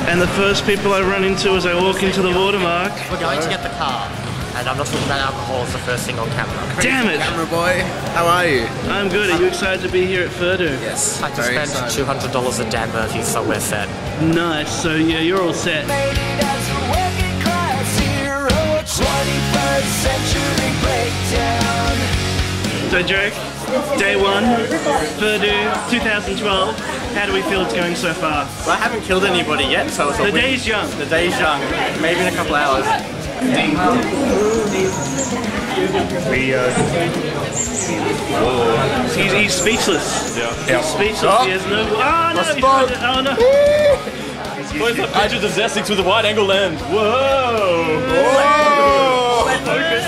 And the first people I run into as I walk into the watermark. We're going to get the car, and I'm not talking about alcohol as the first thing on camera. Damn it! Camera boy, how are you? I'm good. Are you excited to be here at FurDU? Yes. I just spent $200 at Dan Murphy's, so we're set. Nice. So yeah, you're all set. So Jake, day one, FurDU 2012. How do we feel it's going so far? Well, I haven't killed anybody yet, so it's a The day's young. The day's young. Maybe in a couple hours. He's speechless. Yeah. He's speechless. He has no. Oh no! Oh no! Boys have pictures of Zestix with a wide angle lens. Whoa! Focus.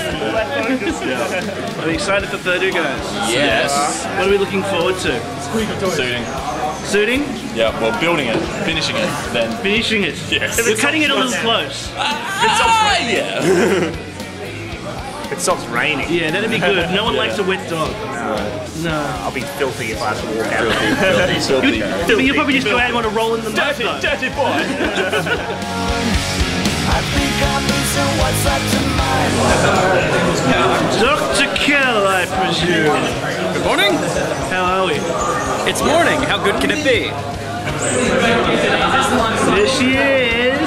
Yeah. Are you excited for FurDU, guys? Yes. What are we looking forward to? Suiting. Suiting? Yeah, well, building it, finishing it, then. Finishing it? Yes. We're cutting it a little close. Yeah. If it stops raining. Yeah, that'd be good. No one likes a wet dog. No. I'll be filthy if I have to walk out. Filthy. You'll probably just go out and want to roll in the mud. Dirty boy. I think I'm losing what's left of my heart. Dr. Kell, I presume. Good morning. How are we? It's morning. How good can it be? There she is.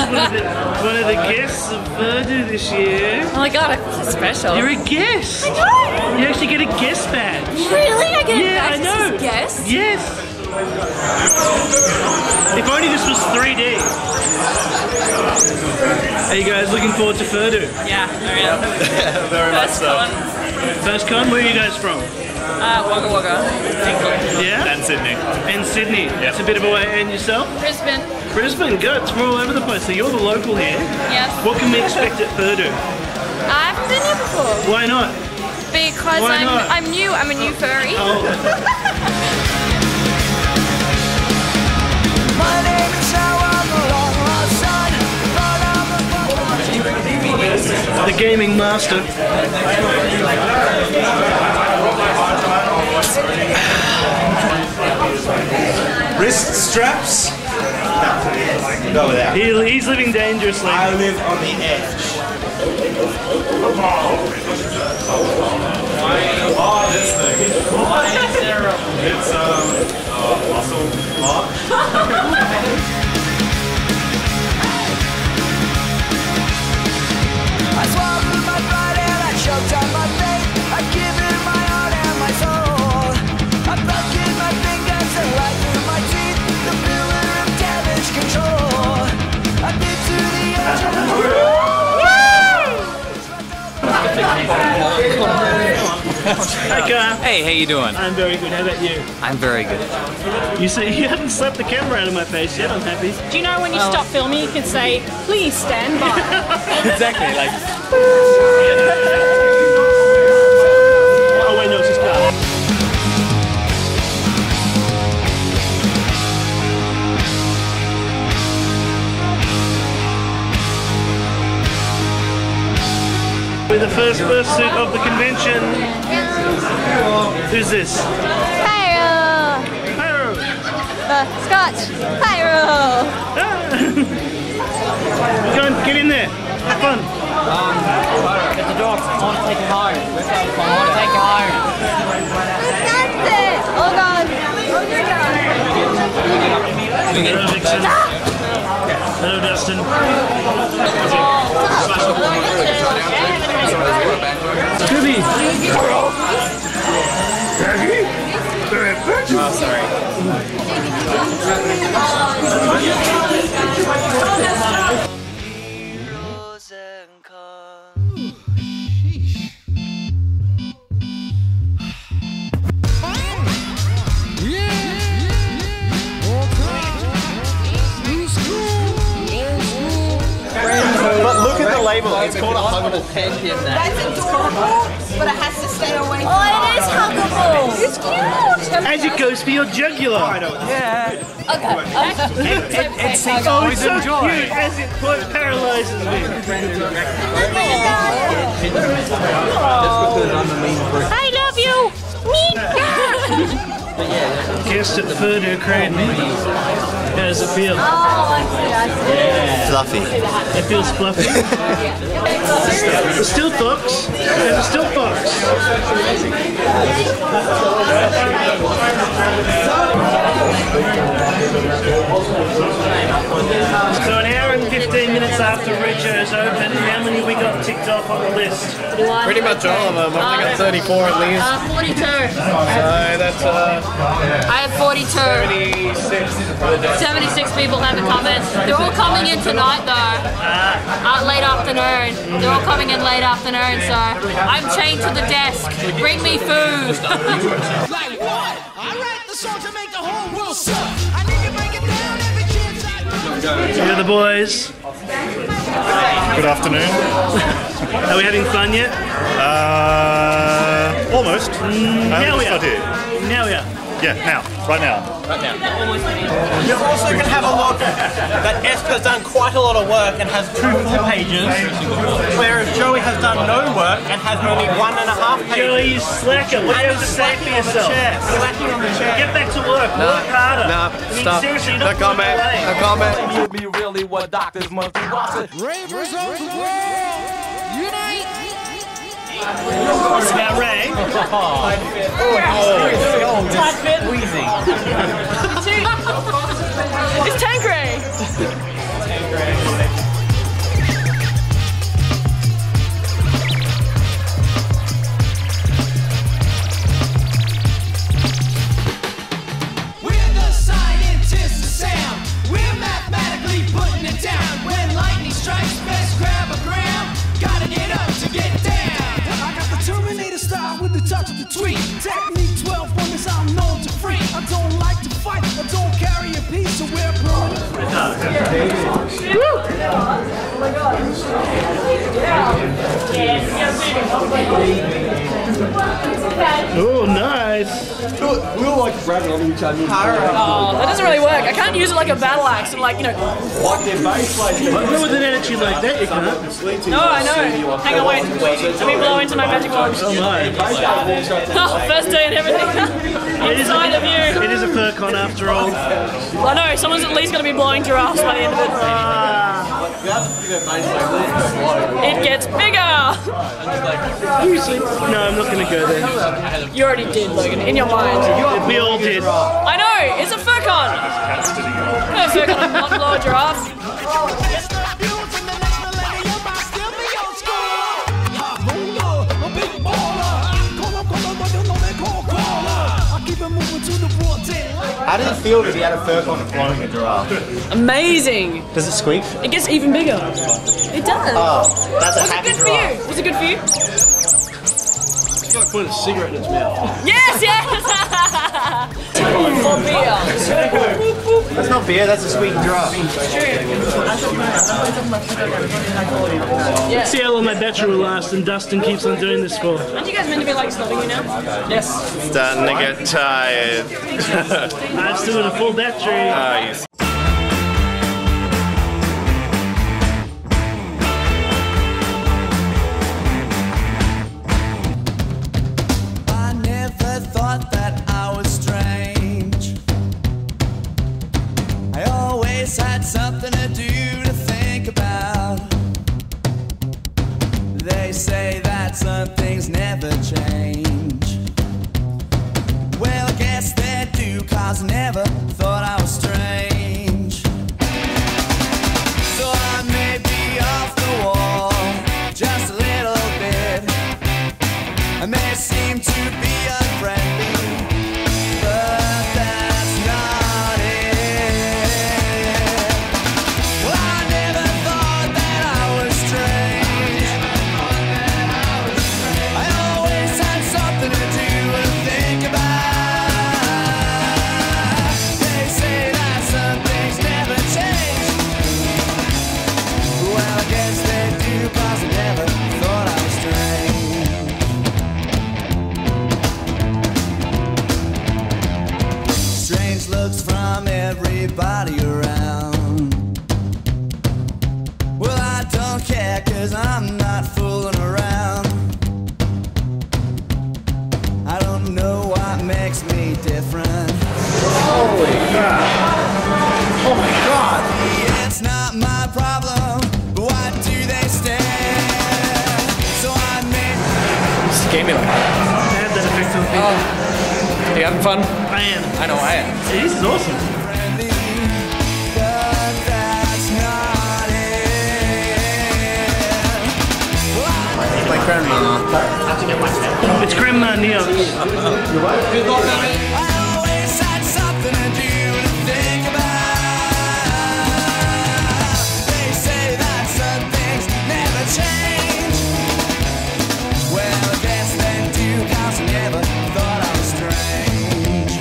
One of the guests of FurDU this year. Oh my god, I feel so special. You're a guest. I know. You actually get a guest badge. Really? I get a badge I know. as a guest? Yes. If only this was 3D. Are you guys looking forward to FurDU? Yeah, I am. Very much so. First con? Where are you guys from? Wagga Wagga. Yeah? And Sydney. And Sydney. Yep. It's a bit of a way. And yourself? Brisbane. Brisbane, good. It's from all over the place. So you're the local here. Yes. What can we expect at FurDU? I haven't been here before. Why not? Because Why not? I'm new. I'm a new furry. Oh. My name is how I'm a long lost son, but I'm a The gaming master. Wrist straps? No, go without. He's living dangerously. I live on the edge. Oh, this thing. It's muscle lock. I swallowed my pride and I choked on my faith. I give it my heart and my soul. I broken my fingers and right through my teeth. The pillar of damage control. I've been to the edge of the Hey, Gar. Hey, how you doing? I'm very good. How about you? I'm very good. You see, you haven't slapped the camera out of my face yet. I'm happy. Do you know when you stop filming, you can say, please stand by. Exactly, like. Oh wait, no, it's just Gar. We're the first fursuit of the convention. Who's this? Pyro! Pyro! Scotch! Pyro! Go on, get in there. Have fun. Get the dogs. I want to take it home. I want to take it home. That's it! Oh god! Hello, Vixen. Hello, Dustin. Scooby. Oh, sorry. table. It's called a huggable pen here. That's adorable, but it has to stay away from Oh, it is huggable. It's cute. As it goes for your jugular. Yeah. Okay. It seems Oh, always it's so enjoy. cute as it paralyzes me. I love you. Me. Guest at FurDU created me. How does it feel? Oh, I see. Fluffy. It feels fluffy. There's still books. There's still books. So an hour and 15 minutes after Richo's open, how many we got ticked off on the list? Pretty much all of them. I've only got 34 at least. 42. So that's I have 42. 76 people haven't come in. They're all coming in tonight though. Late afternoon. They're all coming in late afternoon, so I'm chained to the desk. Bring me food. Like what? I write the song to make the whole world suck. I need to break it down every chance I Here are the boys. Good afternoon. Are we having fun yet? Almost. Now we are. Here. Now we are. Yeah, now. Right now. You're also going to have a look that Esther's done quite a lot of work and has 2 full pages, whereas Joey has done no work and has only 1.5 pages. Joey, you slacker. What do you have to say for yourself? Slacking on the chair. Get back to work. Work harder. Nah, I mean, stop. seriously, No comment. No comment. You be really what doctors must be watching. Ravers of the world, unite! It's about Ray. Tight fit. Wheezy. It's Tanqueray. We're the scientists of sound. We're mathematically putting it down. When lightning strikes, best grab a gram. Gotta get up to get down. I got the Terminator style with the touch of the tweet. Technique 12 wonders I'm known to freak. I don't like to fight. I don't carry a piece, so we're blowing. Oh, nice. We all like grabbing on each other. Oh, that doesn't really work. I can't use it like a battle axe and like, you know. Like their bass like Not with an attitude like that, you can't. No, I know. Hang on, wait. Let me blow into my magic wand. Oh, my. Oh, first day and everything. Inside of you. It is a FurCon after all. I know, someone's at least going to be blowing giraffes by the end of it. It gets bigger! No, I'm not going to go there. You already did, Logan, in your mind. We all did. I know, it's a FurCon! No FurCon, I'm not blow a giraffe. It's the view from the next millennium. I still be old school. Hot roller, a big baller. But you know they call caller. I keep it moving to the 14. How does it feel to be at a FurCon blowing a giraffe? Amazing! Does it squeak? It gets even bigger. It does. Oh, that's a Was it happy good for giraffe. you? Was it good for you? It's like putting a cigarette in its mouth. Yes, yes! For beer. That's not beer, that's a squeaking giraffe. Yeah. See how long my battery will last, and Dustin keeps on doing this for. Aren't you guys meant to be like snubbing you now? Yes. Starting to get tired. I've still got a full battery. Yes. I never thought that I was strange. I always had something to do to think about. They say that some things never change. Well, I guess they do, 'cause I never thought I was strange. So I may be off the wall just a little bit. I may seem to be unfriendly, but that's not it. Well, I never thought that I was strange. I always had something to do and think about. They Strange looks from everybody around. Well, I don't care, 'cause I'm not fooling around. I don't know what makes me different. Holy crap. Oh my god. It's not my problem, but why do they stare? So I made... Scared me like that. I have that effect on people. You having fun? I am. I know I am. This is awesome. But that's not it. My grandma. It's Grandma Neox. I always had something to do to think about. They say that some things never change. Well, I guess they do, 'cause I never thought I was strange.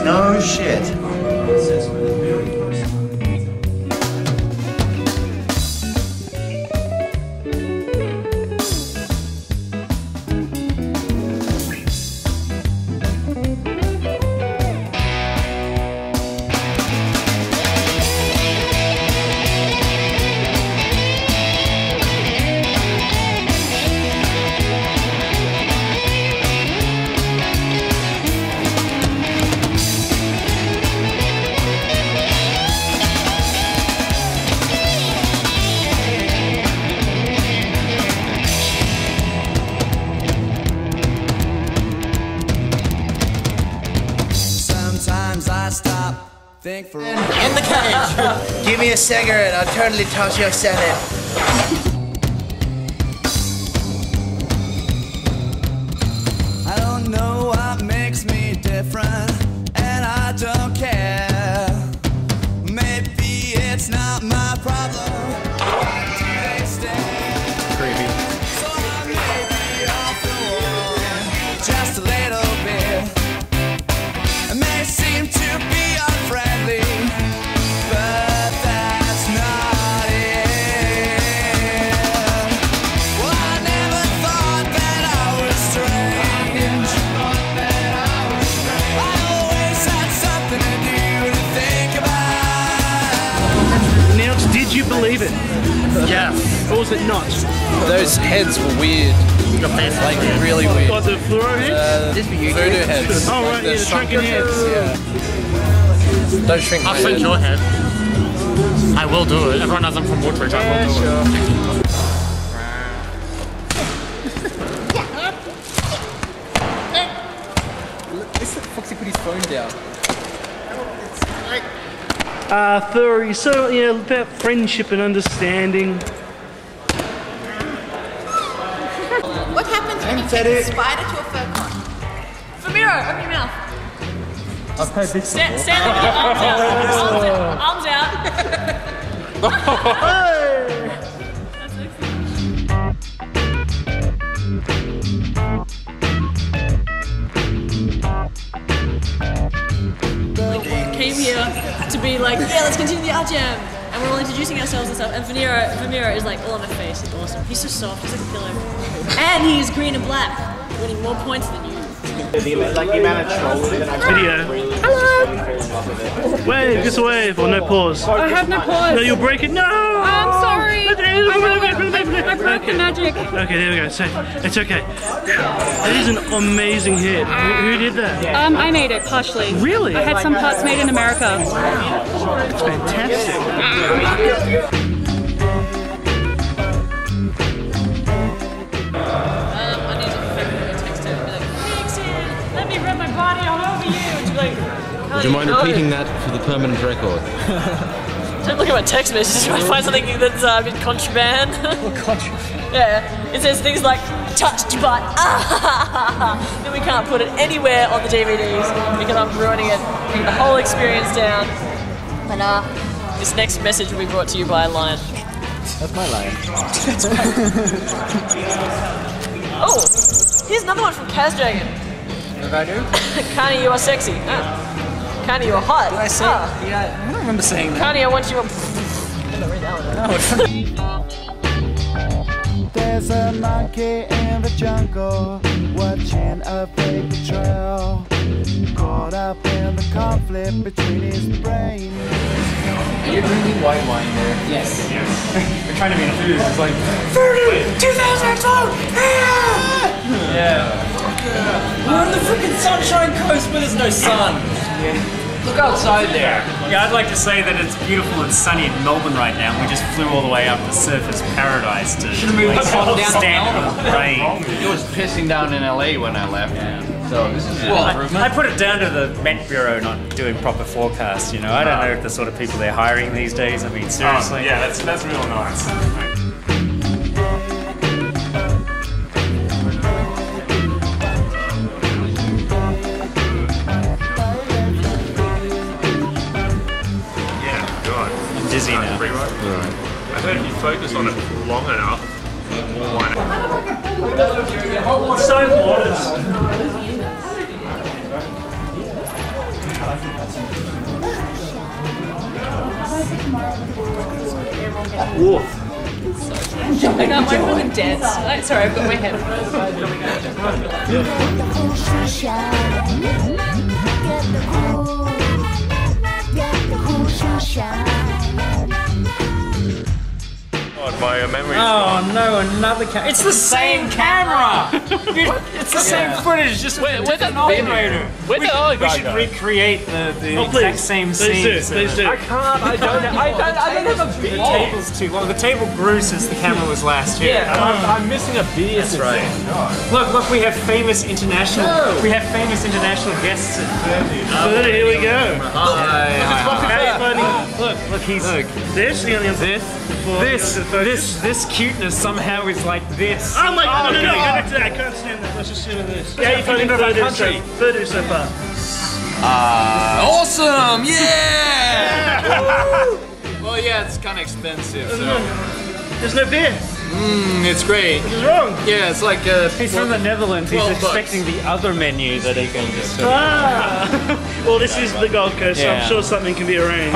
No shit. Sometimes I stop, think for a In the cage. Give me a cigarette, I'll totally toss your salad. I don't know what makes me different, and I don't care. Maybe it's not my problem. Why do they stare? Creepy. So I may be off the wall, just a little bit. It may seem to be unfriendly, but that's not it. Well, I never thought that I was strange. I always had something to do to think about. Neox, did you believe it? Yeah. Or was it not? Those heads were weird. Like really weird. Like the fluoro heads? Voodoo heads. Oh, right, yeah, the shrunken heads. Yeah. Don't shrink my I'll shrink head. your head. I will do it. Everyone knows I'm from Woodbridge. I will do it. Listen, Foxy put his phone down. Furry, so, you know, about friendship and understanding. What happens when you take a spider to a fur con? Famiro, open your mouth. I've heard this Stand up, arms out. Came here to be like, yeah, let's continue the art jam, and we're all introducing ourselves and stuff. And Famiro is like all on my face. It's awesome. He's so soft. He's like a pillow, and he's green and black, winning more points than you. Like the amount of trolls that I Video. Hello. Wave, just a wave, or no pause. I have no pause. No, you'll break it. No! I'm sorry. I broke the magic. Okay, there we go. So, it's okay. That is an amazing hit. Who did that? I made it partially. Really? I had some parts made in America. It's fantastic. I need to text her and be like, Nixon, let me rub my body all over you. And she's like, Would you mind repeating that for the permanent record? don't look at my text messages, trying to find something that's a bit contraband. Yeah, it says things like, touched but then we can't put it anywhere on the DVDs because I'm ruining it, taking the whole experience down. But this next message will be brought to you by a lion. That's my line. Oh, here's another one from Kazdragon. What did I do? Kani, you are sexy. Kani, you are hot. Did I say? Yeah, I don't remember saying that. Kani, I want you. There's a monkey in the jungle, watching a paper trail, caught up in the conflict between his brain. Are you drinking white wine there? Yes. We're trying to be enthused. It's like Furry 2012! Yeah. We're on the freaking Sunshine Coast, but there's no sun. Look outside there. Yeah, I'd like to say that it's beautiful and sunny in Melbourne right now. We just flew all the way up to Surfers Paradise to stand in the rain. It was pissing down in LA when I left. So this is I put it down to the Met Bureau not doing proper forecasts, you know. I don't know if the sort of people they're hiring these days. I mean, seriously. Yeah, that's real nice. Dizzy now. I heard if you focus on it long enough, why not? So waters. I can't wait for the dance. Sorry, I've got my head. My memory. Oh no, another camera. It's the same camera! It's the same footage, just with an operator. We should recreate the exact same scene. Please do. I can't, I don't have a beer. The table's too long. The table grew since the camera was last year. Yeah, I'm missing a beer. That's right. Look, we have famous international guests at FurDU. Here we go. Look, he's this cuteness somehow is like this. Oh my god, no, go back to that. I can't stand that. Let's just do this. Yeah, you finding FurDU so far? Awesome! Yeah! Well, yeah, it's kind of expensive, so. There's no beer. It's great. What's wrong? Yeah, it's like he's from the Netherlands. He's expecting the other menu that he can just. Well, this is the Gold Coast, so I'm sure something can be arranged.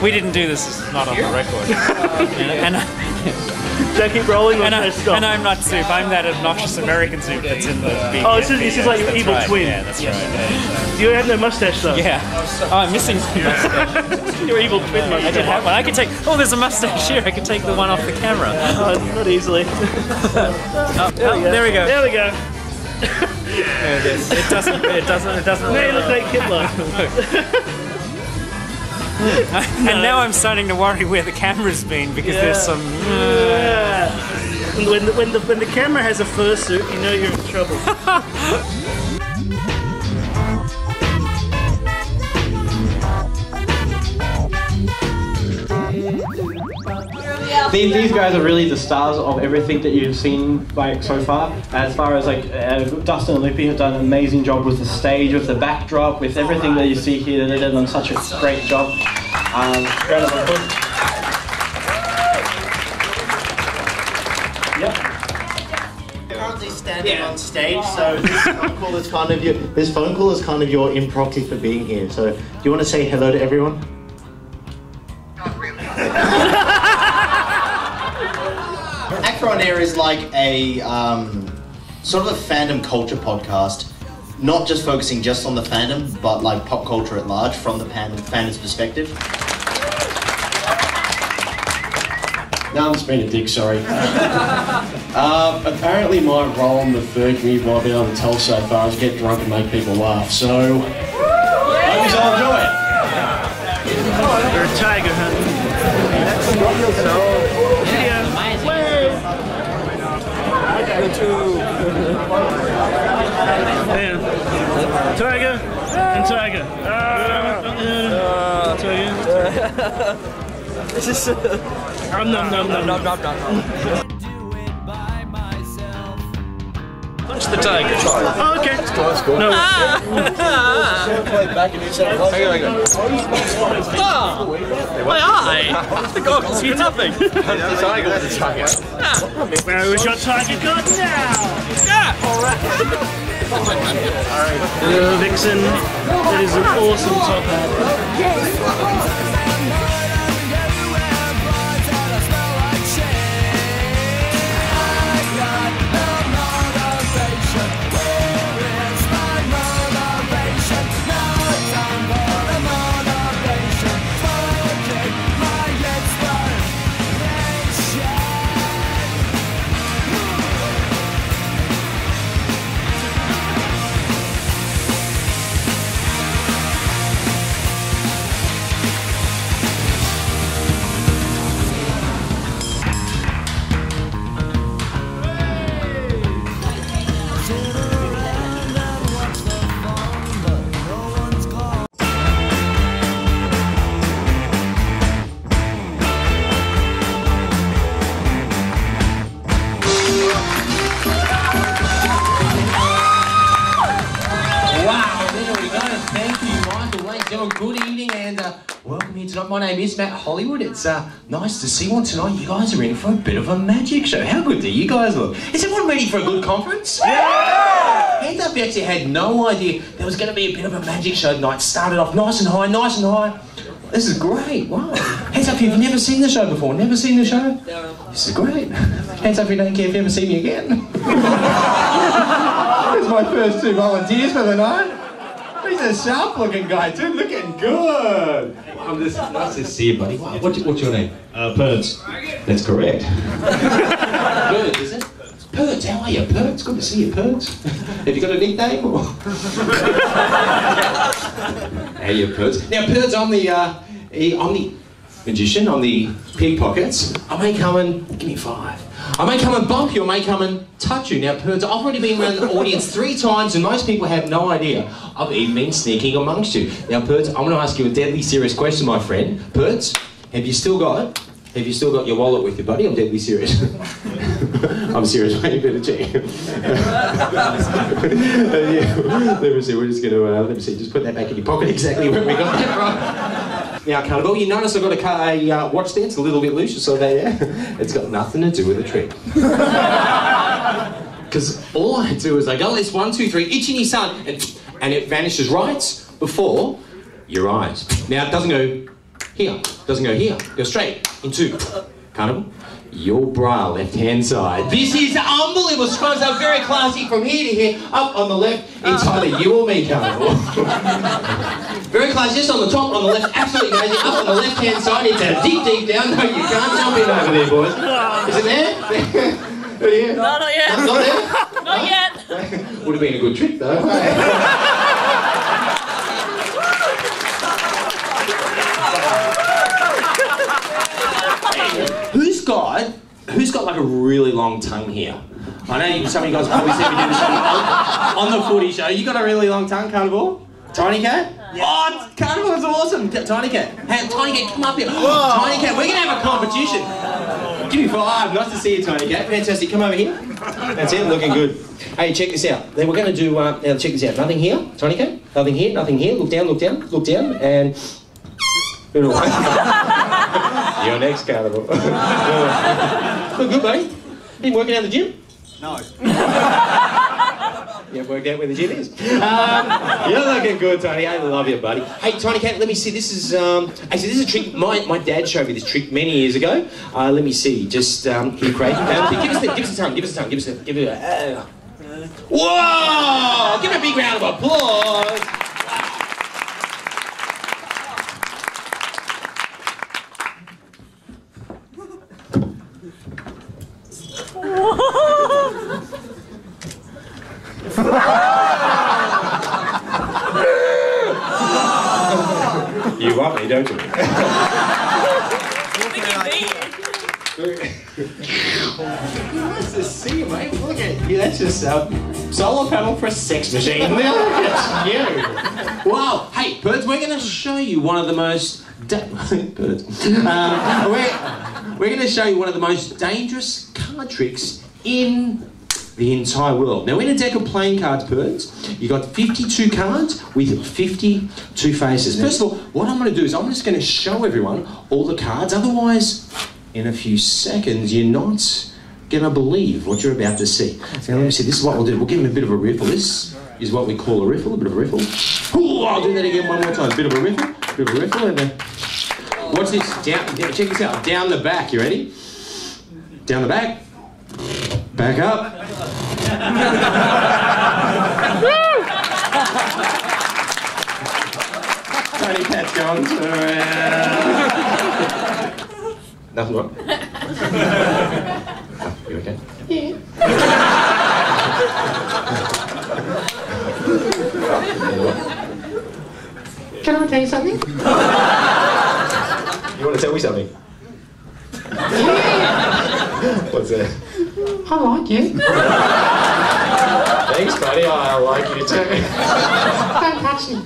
We didn't do this. It's not on the record. Should I keep rolling or stop? And I'm not Soup. I'm that obnoxious American Soup that's in the BBF. Oh, this is like your evil twin. Yeah, that's right. You have no mustache though. Yeah. Oh, I'm missing my mustache. Your evil twin mustache. I don't have one. I can take. Oh, there's a mustache here. I can take the one off the camera. Not easily. There we go. There we go. There it is. It doesn't. Now you look like Hitler. And now I'm starting to worry where the camera's been because there's some. When the camera has a fursuit, you know you're in trouble. These guys are really the stars of everything that you've seen like so far. As far as like Dustin and Lippy have done an amazing job with the stage, with the backdrop, with everything that you see here. They've done such a great job. Round of applause. Yep. Currently standing on stage, so this phone call is kind of your in proxy for being here. So do you want to say hello to everyone? Actor on Air is like a sort of a fandom culture podcast, not just focusing just on the fandom, but like pop culture at large from the fandom's perspective. No, I'm just being a dick, sorry. Apparently my role in the fur community, what I've been able to tell so far, is get drunk and make people laugh, so hope you all enjoy it. You're a tiger hunter. Tiger and tiger. Punch the tiger. Oh, okay. That's cool. No. Back in yourself. Hang on. My eye! The goggles see nothing. The tiger was a tiger. Where was your tiger got now? Yeah! Alright. Vixen, that is an awesome top hat. tonight. My name is Matt Hollywood. It's nice to see one tonight. You guys are in for a bit of a magic show. How good do you guys look? Is everyone ready for a good conference? Yeah! Hands up, you actually had no idea there was going to be a bit of a magic show tonight. Started off nice and high, nice and high. This is great, wow. Hands up if you've never seen the show before. Never seen the show? No. This is great. Hands up if you don't care if you ever see me again. There's my first 2 volunteers for the night. He's a sharp looking guy too, looking good. I'm just nice to see you, buddy. What's your name? Perds. That's correct. Perds, is it? Perds, how are you? Perds, good to see you, Perds. Have you got a nickname? Or? How you, Perds? Now, Perds, I'm the magician. I'm the pickpockets. I may come and give me 5. I may come and bump you, I may come and touch you. Now, Perds, I've already been around the audience 3 times and most people have no idea. I've even been sneaking amongst you. Now, Perds, I'm going to ask you a deadly serious question, my friend. Perds, have you still got your wallet with you, buddy? I'm deadly serious. I'm serious, mate, you better check. Let me see, we're just going to, just put that back in your pocket exactly where we got it, right? Now, Carnival, you notice I've got a watch there, it's a little bit loose, you saw that, yeah? It's got nothing to do with the trick. Because all I do is I go, this 1, 2, 3, itch in your sun, and it vanishes right before your eyes. Now, it doesn't go here, doesn't go here, go straight into, Carnival, your bra, left-hand side. This is unbelievable, scrubs are very classy from here to here, up on the left, it's either you or me, Carnival. Very classy, just on the top, on the left, absolutely amazing, up on the left-hand side, it's a deep, deep down, no, you can't jump in over there, boys. Is it there? Yeah. No, not yet. Not there? Not yet. Would have been a good trick, though. Who's got like a really long tongue here? I know some of you guys probably see me do this on the footy show. You got a really long tongue, Carnival? Tiny Cat? Yeah. Oh, Carnival is awesome. Tiny Cat. Hey, Tiny Cat, come up here. Whoa. Tiny Cat, we're going to have a competition. Give me 5. Nice to see you, Tiny Cat. Fantastic. Come over here. That's it. Looking good. Hey, check this out. Then we're going to do, now check this out. Nothing here, Tiny Cat. Nothing here, nothing here. Look down, look down, look down, and... You're next, Carnival. Look good, buddy. Been working out the gym? No. You haven't worked out where the gym is. You're looking good, Tony. I love you, buddy. Hey, Tiny Cat, let me see. This is actually this is a trick. My dad showed me this trick many years ago. Let me see. Just here, Craig. Give us a tongue. Give us a tongue. Give it a. Whoa! Give it a big round of applause. You want me, don't you? Nice to see you, mate. Look at you. That's just solar panel for a sex machine. Look at you. Wow. Hey, Birds, we're going to show you one of the most... Birds. We're going to show you one of the most dangerous card tricks in the entire world. Now, in a deck of playing cards, Birds, you got 52 cards with 52 faces. First of all, what I'm going to do is I'm just going to show everyone all the cards. Otherwise, in a few seconds, you're not going to believe what you're about to see. Now, let me see. This is what we'll do. We'll give them a bit of a riffle. This is what we call a riffle, a bit of a riffle. Ooh, I'll do that again one more time. A bit of a riffle, and then... Watch this. Down, check this out. Down the back. You ready? Down the back. Back up. Tiny Cat's going around. Nothing wrong. Oh, you okay? Yeah. Can I tell you something? You want to tell me something? What's that? I like you. Thanks, buddy. I like you too. Don't touch me.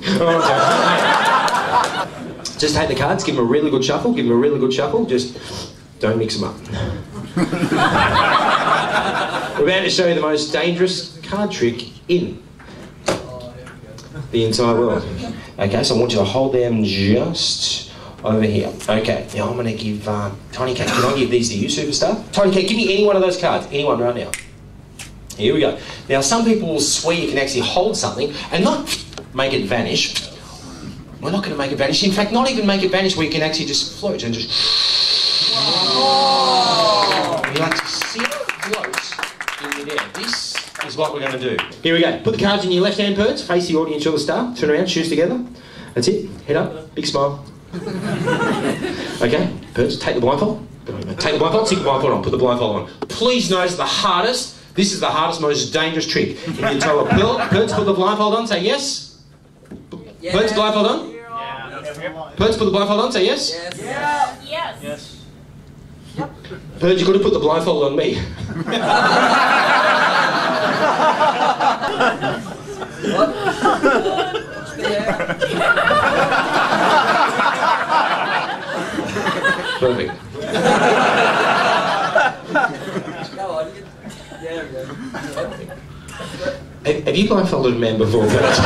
Just take the cards, give them a really good shuffle, just don't mix them up. We're about to show you the most dangerous card trick in the entire world. Okay, so I want you to hold them just Over here. Okay, now I'm going to give Tiny Cat. Can I give these to you, superstar? Tiny Cat, give me any one of those cards. Anyone right now. Here we go. Now, some people will swear you can actually hold something and not make it vanish. We're not going to make it vanish. In fact, not even make it vanish where you can actually just float and just... Whoa. You like to see it float in midair. This is what we're going to do. Here we go. Put the cards in your left hand, Perds. Face the audience or the star. Turn around, shoes together. That's it. Head up. Big smile. Okay, Perds, take the blindfold. Take the blindfold, stick the blindfold on, put the blindfold on. Please notice the hardest, this is the hardest, most dangerous trick. If you tell a Perds, put the blindfold on, say yes. Yeah. Perds, blindfold on? Yeah. Perds, put the blindfold on, say yes. Yes. Yeah. Yes. Yes. Yep. Perds, you've got to put the blindfold on me. Perfect. Have you blindfolded a man before, Bert?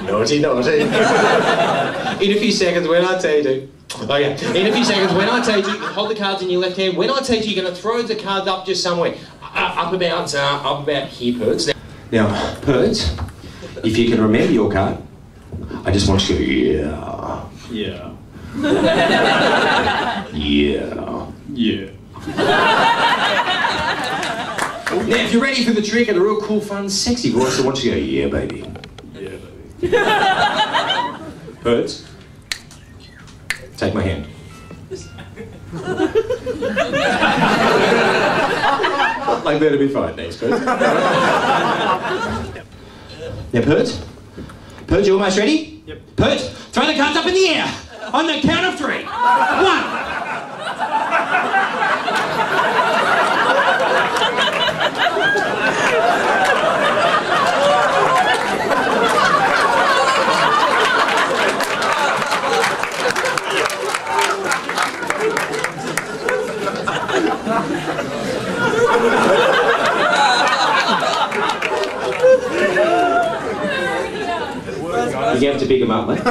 Naughty, naughty. In a few seconds, when I tell you to... Oh yeah. In a few seconds, when I tell you to hold the cards in your left hand, when I tell you you're going to throw the cards up just somewhere. Up about here, Perds. Now, Perds, if you can remember your card, I just want you to go, yeah. Yeah. Yeah. Yeah. Now, if you're ready for the trick and a real cool, fun, sexy voice, I want you to go, yeah, baby. Yeah, baby. Perds, take my hand. Like that'll be fine, thanks, Perds. Now, Perds, you almost ready? Yep. Perds, throw the cards up in the air on the count of 3. 1. You have to pick them up, mate.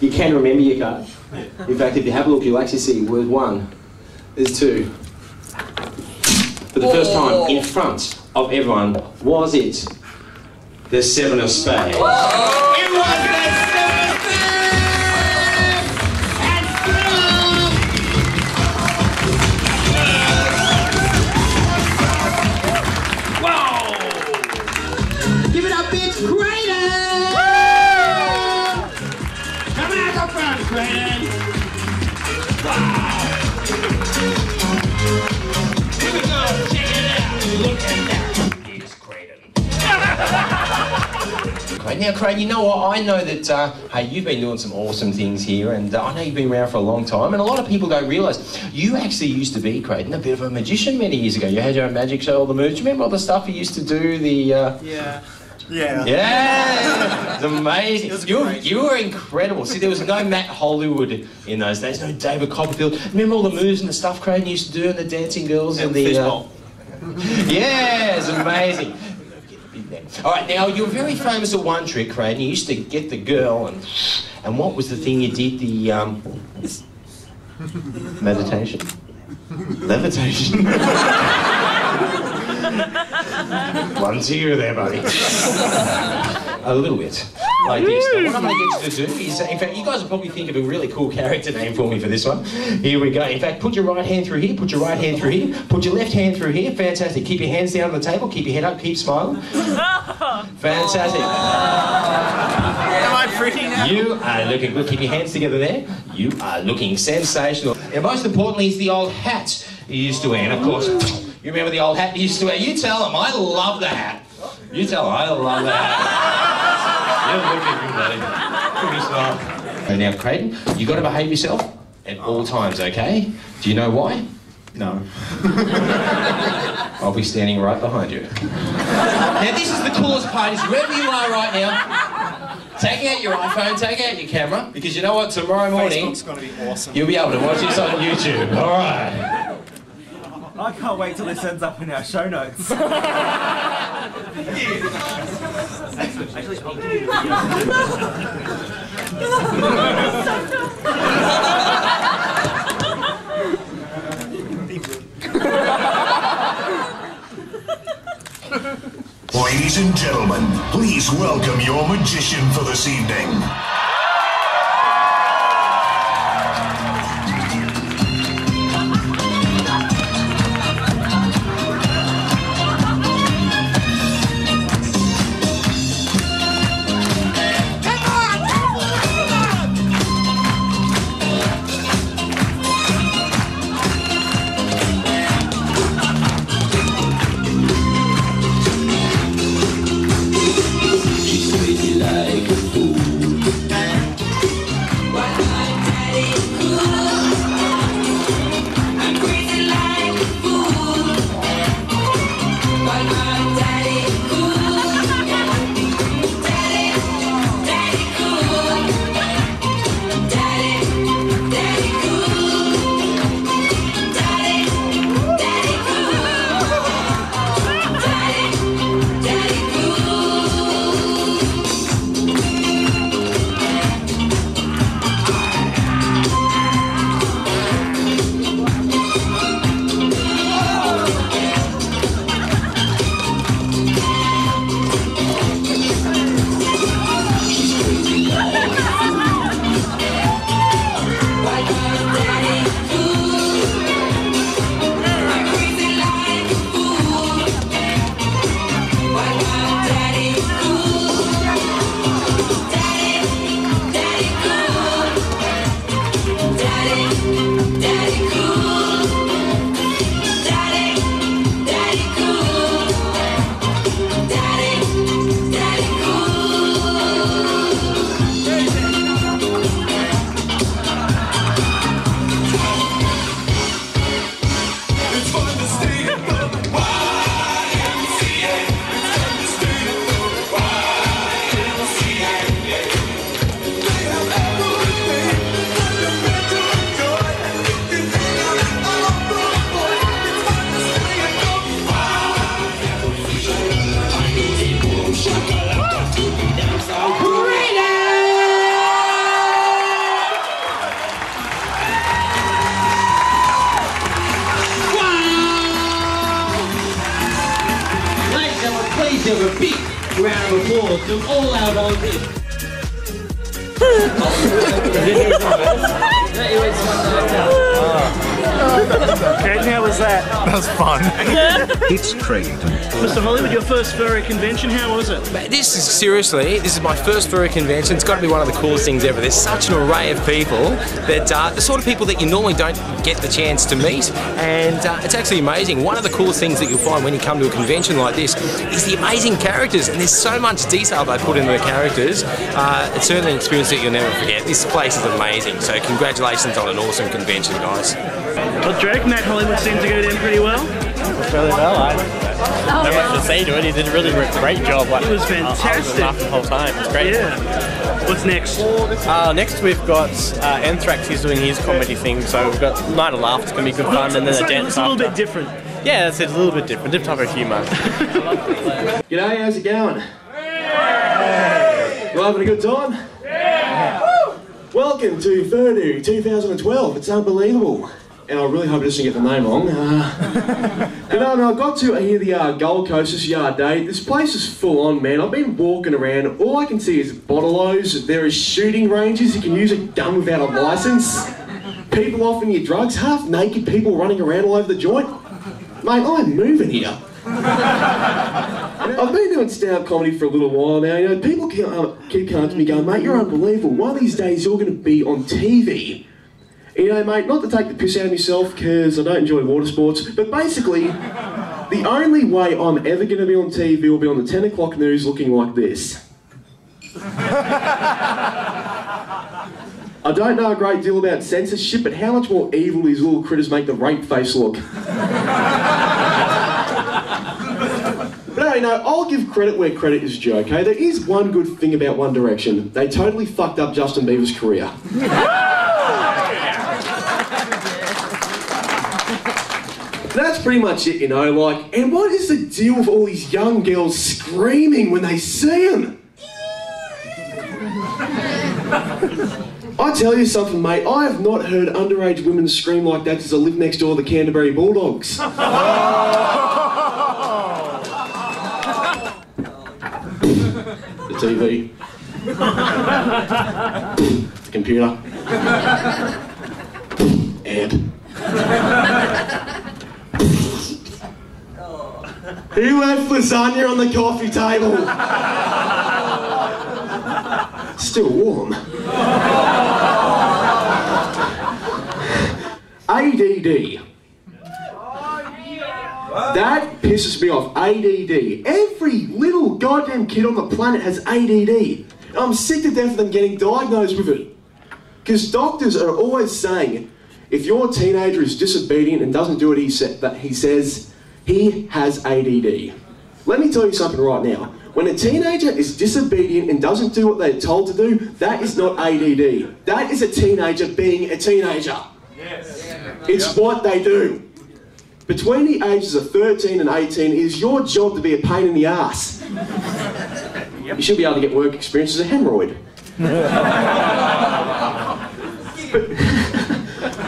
You can remember your card. In fact, if you have a look, you'll actually see word 1 is 2. For the first time in front of everyone, was it the 7 of spades? It was the 7 of Give it up, bitch, Creighton! Come out the front, Creighton! Wow! Here we go, check it out! Look at that! It's Creighton. Now, Creighton, you know what? I know that, hey, you've been doing some awesome things here, and I know you've been around for a long time, and a lot of people don't realise you actually used to be, Creighton, a bit of a magician many years ago. You had your own magic show, all the moves. Do you remember all the stuff you used to do? Yeah. Yeah, it's amazing. You were incredible. See, there was no Matt Hollywood in those days, no David Copperfield. Remember all the moves and the stuff Creighton used to do, and the dancing girls and the... Yeah, it's amazing. All right, now you were very famous at one trick, Creighton. You used to get the girl, and what was the thing you did? The meditation, levitation. 1 2 there, buddy. A little bit. Like this. Now, what I'm going to get you to do is, in fact, you guys will probably think of a really cool character name for me for this one. Here we go. In fact, put your right hand through here, put your right hand through here, put your left hand through here. Fantastic. Keep your hands down on the table, keep your head up, keep smiling. Fantastic. Am I pretty now? You are looking good. Keep your hands together there. You are looking sensational. And most importantly is the old hat you used to wear. And of course, you remember the old hat you used to wear? You tell them, I love the hat. You tell them, I love the hat. You're looking good, buddy. Pretty smart. And now, Creighton, you've got to behave yourself at all times, okay? Do you know why? No. I'll be standing right behind you. Now, this is the coolest part, is wherever you are right now, take out your iPhone, take out your camera, because you know what, tomorrow morning, Facebook's going to be awesome. You'll be able to watch this on YouTube. All right. I can't wait till this ends up in our show notes. Ladies and gentlemen, please welcome your magician for this evening. Give a big round of applause to all our volunteers. Craig, how was that? That was fun. It's Creighton. Mr. Hollywood, your first furry convention, how was it? This is my first furry convention. It's got to be one of the coolest things ever. There's such an array of people that the sort of people that you normally don't get the chance to meet, and it's actually amazing. One of the coolest things that you'll find when you come to a convention like this is the amazing characters, and there's so much detail they put into the characters. It's certainly an experience that you'll never forget. This place is amazing, so congratulations on an awesome convention, guys. Well, Drake, Matt Hollywood seemed to go down pretty well. Really well. Not much to say to it. He did a really great job. It was fantastic. I was laughing the whole time. It's great. Yeah. What's next? Next we've got Anthrax. He's doing his comedy thing, so we've got Night of Laugh. It's going to be good fun, and then a dance. It's a little bit different. Yeah, it's a little bit different. Different type of humour. G'day, how's it going? You having a good time? Welcome to FurDU 2012. It's unbelievable. And I really hope I didn't get the name wrong. But I got to hear the Gold Coast this yard day. This place is full on, man. I've been walking around. All I can see is bottle-os. There is shooting ranges. You can use a gun without a licence. People offering you drugs. Half-naked people running around all over the joint. Mate, I'm moving here. I've been doing stand-up comedy for a little while now. You know, people keep coming to me going, mate, you're unbelievable. One of these days you're going to be on TV. You know, mate, not to take the piss out of myself because I don't enjoy water sports, but basically, the only way I'm ever going to be on TV will be on the 10 o'clock news looking like this. I don't know a great deal about censorship, but how much more evil these little critters make the rape face look. But anyway, no, I'll give credit where credit is due, okay? There is one good thing about One Direction. They totally fucked up Justin Bieber's career. That's pretty much it, you know, like, and what is the deal with all these young girls screaming when they see him? I tell you something, mate, I have not heard underage women scream like that since I lived next door to the Canterbury Bulldogs. The TV. The computer. Amp. Who left lasagna on the coffee table? Still warm. ADD. That pisses me off. ADD. Every little goddamn kid on the planet has ADD. I'm sick to death of them getting diagnosed with it. Because doctors are always saying, if your teenager is disobedient and doesn't do what he says, he has ADD. Let me tell you something right now. When a teenager is disobedient and doesn't do what they're told to do, that is not ADD. That is a teenager being a teenager. Yes. It's what they do. Between the ages of 13 and 18, it is your job to be a pain in the ass. You should be able to get work experience as a hemorrhoid.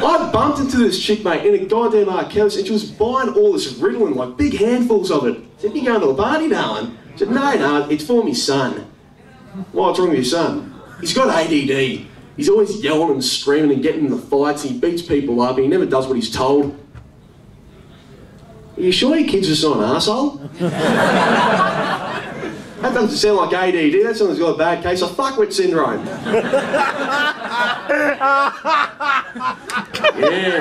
I bumped into this chick, mate, in a goddamn Arcellus, and she was buying all this Ritalin, like big handfuls of it. I said, you going to a party, darling? She said, no, it's for me son. What's wrong with your son? He's got ADD. He's always yelling and screaming and getting in the fights, and he beats people up, and he never does what he's told. Are you sure your kid's just not an arsehole? That doesn't sound like ADD, that sounds like a bad case of fuckwit syndrome. Yeah.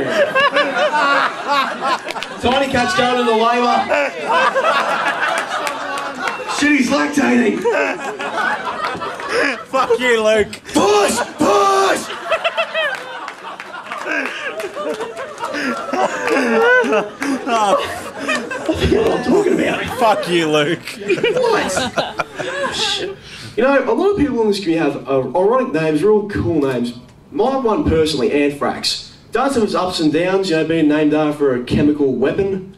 Tiny cat's going in the labour. Shit, he's lactating. Fuck you, Luke. Push! Push! I forget what I'm talking about. Fuck you, Luke. What? You know, a lot of people in this community have ironic names, real cool names. My one personally, Anthrax, does have its ups and downs, you know, being named after a chemical weapon.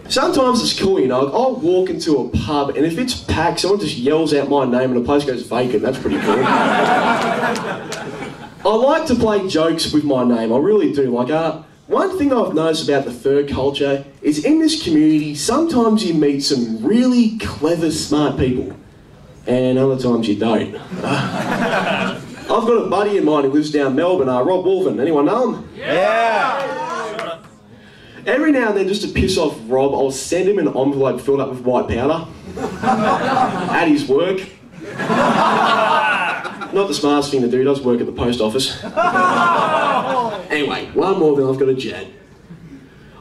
Sometimes it's cool, you know, I'll walk into a pub and if it's packed, someone just yells out my name and the place goes vacant. That's pretty cool. I like to play jokes with my name, I really do. Like, one thing I've noticed about the fur culture is in this community, sometimes you meet some really clever, smart people. And other times you don't. I've got a buddy of mine who lives down Melbourne, Rob Wolven. Anyone know him? Yeah! Every now and then, just to piss off Rob, I'll send him an envelope filled up with white powder. At his work. Not the smartest thing to do, he does work at the post office. Anyway, one more then I've got a jet.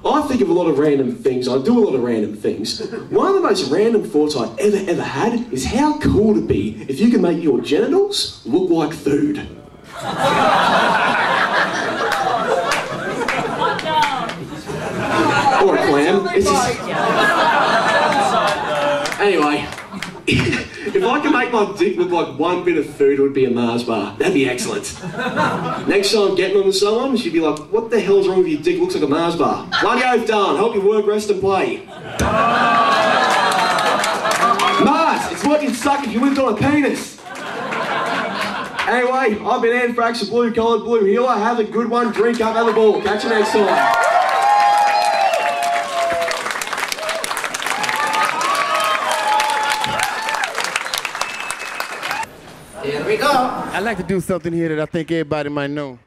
I think of a lot of random things, I do a lot of random things. One of the most random thoughts I've ever had is how cool it'd be if you could make your genitals look like food. Or a clam. It's just... Anyway, if I could make my dick look like one bit of food, it would be a Mars bar. That'd be excellent. Next time I'm getting on with someone, she'd be like, what the hell's wrong with your dick? Looks like a Mars bar. Bloody oath, darling. Hope you work, rest and play. Mars, it's what you'd suck if you lived on a penis. Anyway, I've been Anthrax, a blue-collared blue healer. Have a good one, drink up, have a ball. Catch you next time. Here we go. I'd like to do something here that I think everybody might know.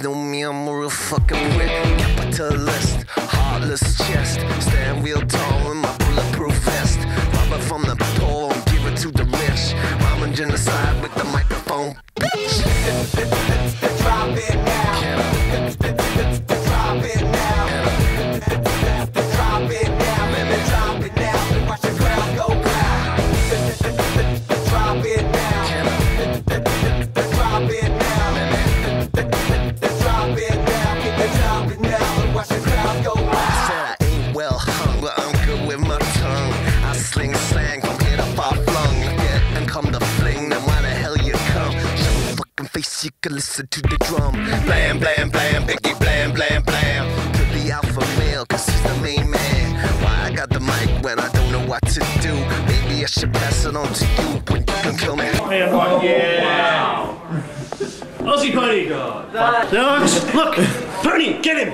Know me, I'm a real fucking prick. Capitalist, heartless chest. Stand real tall in my bulletproof vest. Rob it from the poor and give it to the rich. Rhyming genocide with the microphone. Bitch. Drop it now. Drop it. listen to the drum. Blam, blam, blam, Biggie, blam, blam, blam. To the alpha male, cause he's the main man. Why I got the mic when I don't know what to do? Maybe I should pass it on to you, but you can kill me. Yeah! Aussie bodyguard! Dogs, look! Bernie, get him!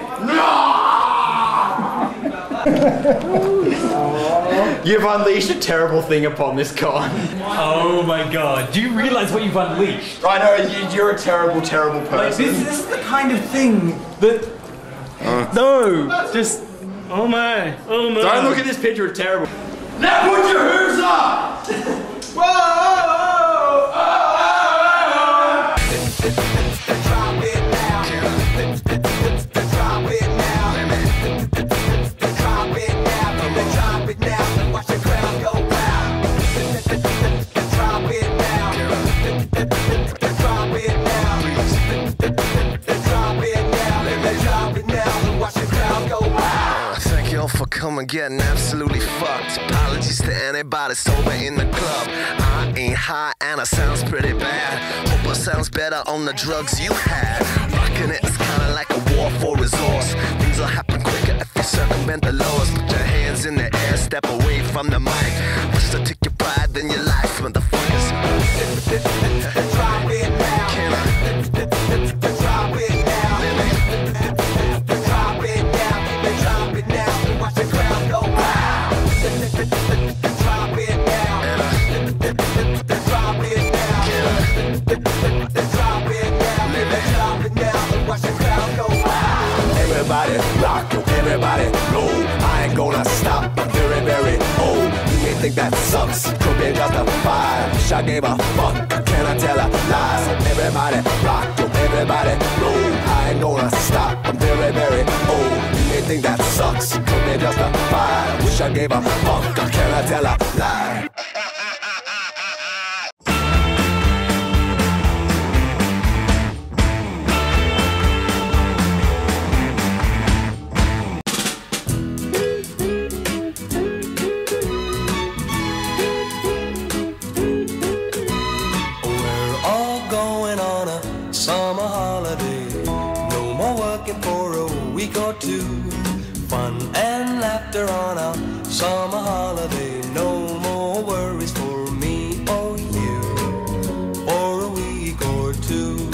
You've unleashed a terrible thing upon this con. Oh my god, do you realise what you've unleashed? I know, you're a terrible, terrible person. Like, this is the kind of thing that... No, just... Oh my, oh my. Don't look at this picture, it's terrible. Now put your hooves up! Whoa! Drop it now. Drop it now. Drop it now. Drop it now. Watch the crowd go wild. Drop it now. Drop it now. Drop it now. Drop it now. Watch the crowd go wild. Thank y'all for coming, getting absolutely fucked. Apologies to anybody sober in the club. I ain't high and it sounds pretty bad. Hope it sounds better on the drugs you had. Rocking it is kinda like a war for resource. Things will happen quicker if you circumvent the laws. Put your hands in the air, step away from the mic. Push to take your pride, then your life, motherfuckers. Drop it now. Can I? Drop it now. Drop it now. Drop it now. Watch the crowd go wild. Drop it now. Drop it now. Drop it now. Drop it now. Watch the crowd go wild. Everybody rock, everybody roll. I ain't gonna stop, I'm very, very old. You may think that sucks, could be just a vibe. Wish I gave a fuck, can I tell a lie? So everybody rock, everybody roll. I ain't gonna stop, I'm very, very old. You may think that sucks, could be just a vibe. Wish I gave a fuck, can I tell a lie? Summer holiday, no more working for a week or two. Fun and laughter on our summer holiday, no more worries for me or you for a week or two.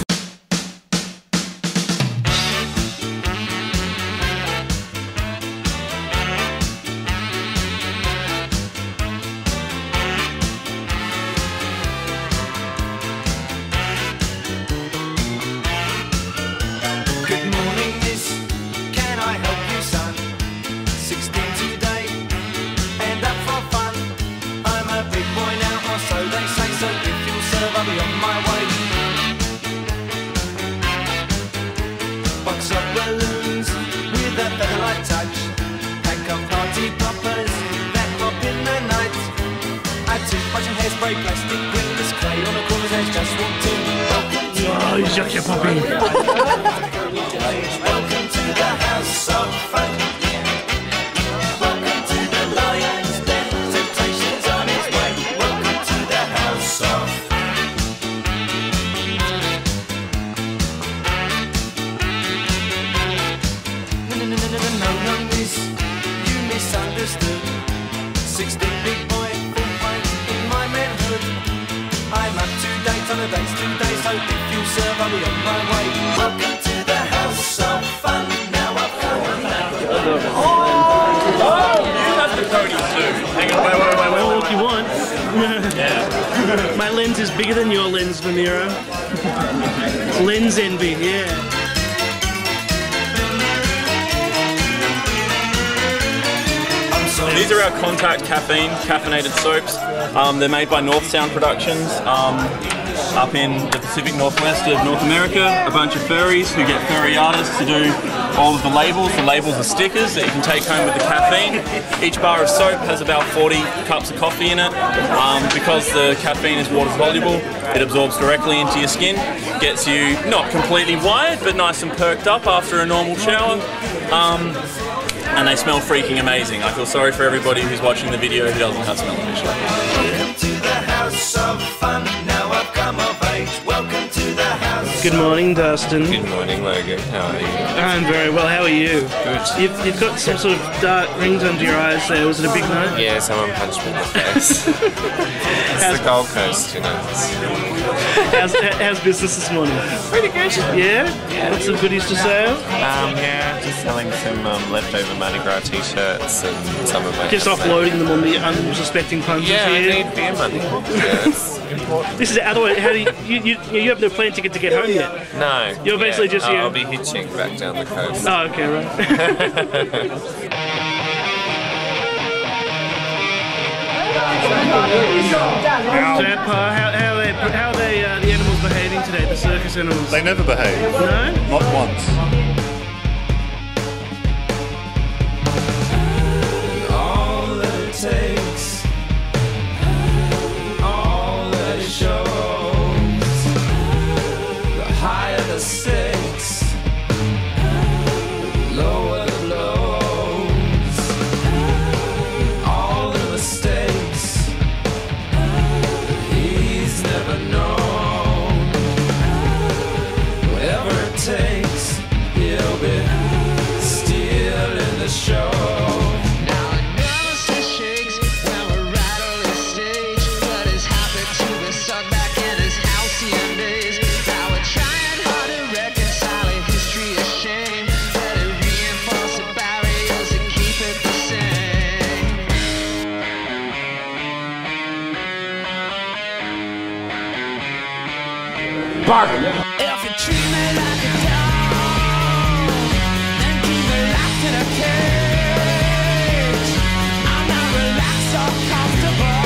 Box up balloons with a featherlight touch. Pack up party poppers that pop in the night. Add toothbrush and hairspray, plastic wings, clay on the corners edge, just walked in. Welcome to Jackie Poppy. Welcome to the house of fun. Welcome to the lion's den. Temptation's on its way. Welcome to the house of No, miss, you misunderstood. 16 big boy, full fight in my manhood. I'm up to date on the dates today, so if you serve, I'll be on my way. Welcome to the house of fun. Now I've come. That's the Cody too. Hang on, wait. Well, if you want. Yeah. My lens is bigger than your lens, Vanero. Lens envy, yeah. These are our contact caffeinated soaps. They're made by North Sound Productions up in the Pacific Northwest of North America. A bunch of furries who get furry artists to do all of the labels. The labels are stickers that you can take home with the caffeine. Each bar of soap has about 40 cups of coffee in it. Because the caffeine is water soluble, it absorbs directly into your skin. Gets you not completely wired, but nice and perked up after a normal shower. And they smell freaking amazing. I feel sorry for everybody who's watching the video who doesn't have smell issues. Welcome to the house of fun. Now I've come of age. Welcome to the house Good morning, Dustin. Good morning, Logan. How are you? I'm very well. How are you? Good. You've got some sort of dark rings under your eyes there. Was it a big night? Yeah, someone punched me in the face. It's the Gold Coast, you know. How's business this morning? Pretty good. Yeah? Lots of goodies to sell? Yeah, just selling some leftover Mardi Gras t-shirts and some of my... Just offloading them on the unsuspecting punters yeah, here? I need beer money. Yeah, it's important. This is otherwise. How do you have no plane ticket to get home yet? No. You're basically just here. I'll be hitching back down the coast. Oh, okay, right. How are they the animals behaving today? The circus animals? They never behave. No? Not once. All that it takes, all that it shows, the higher the stakes, the lower the blows, all the mistakes he's never known. Whatever it takes, he'll be stealing the show. Bark. If you treat me like a dog and keep me locked in a cage, I'm not relaxed or comfortable.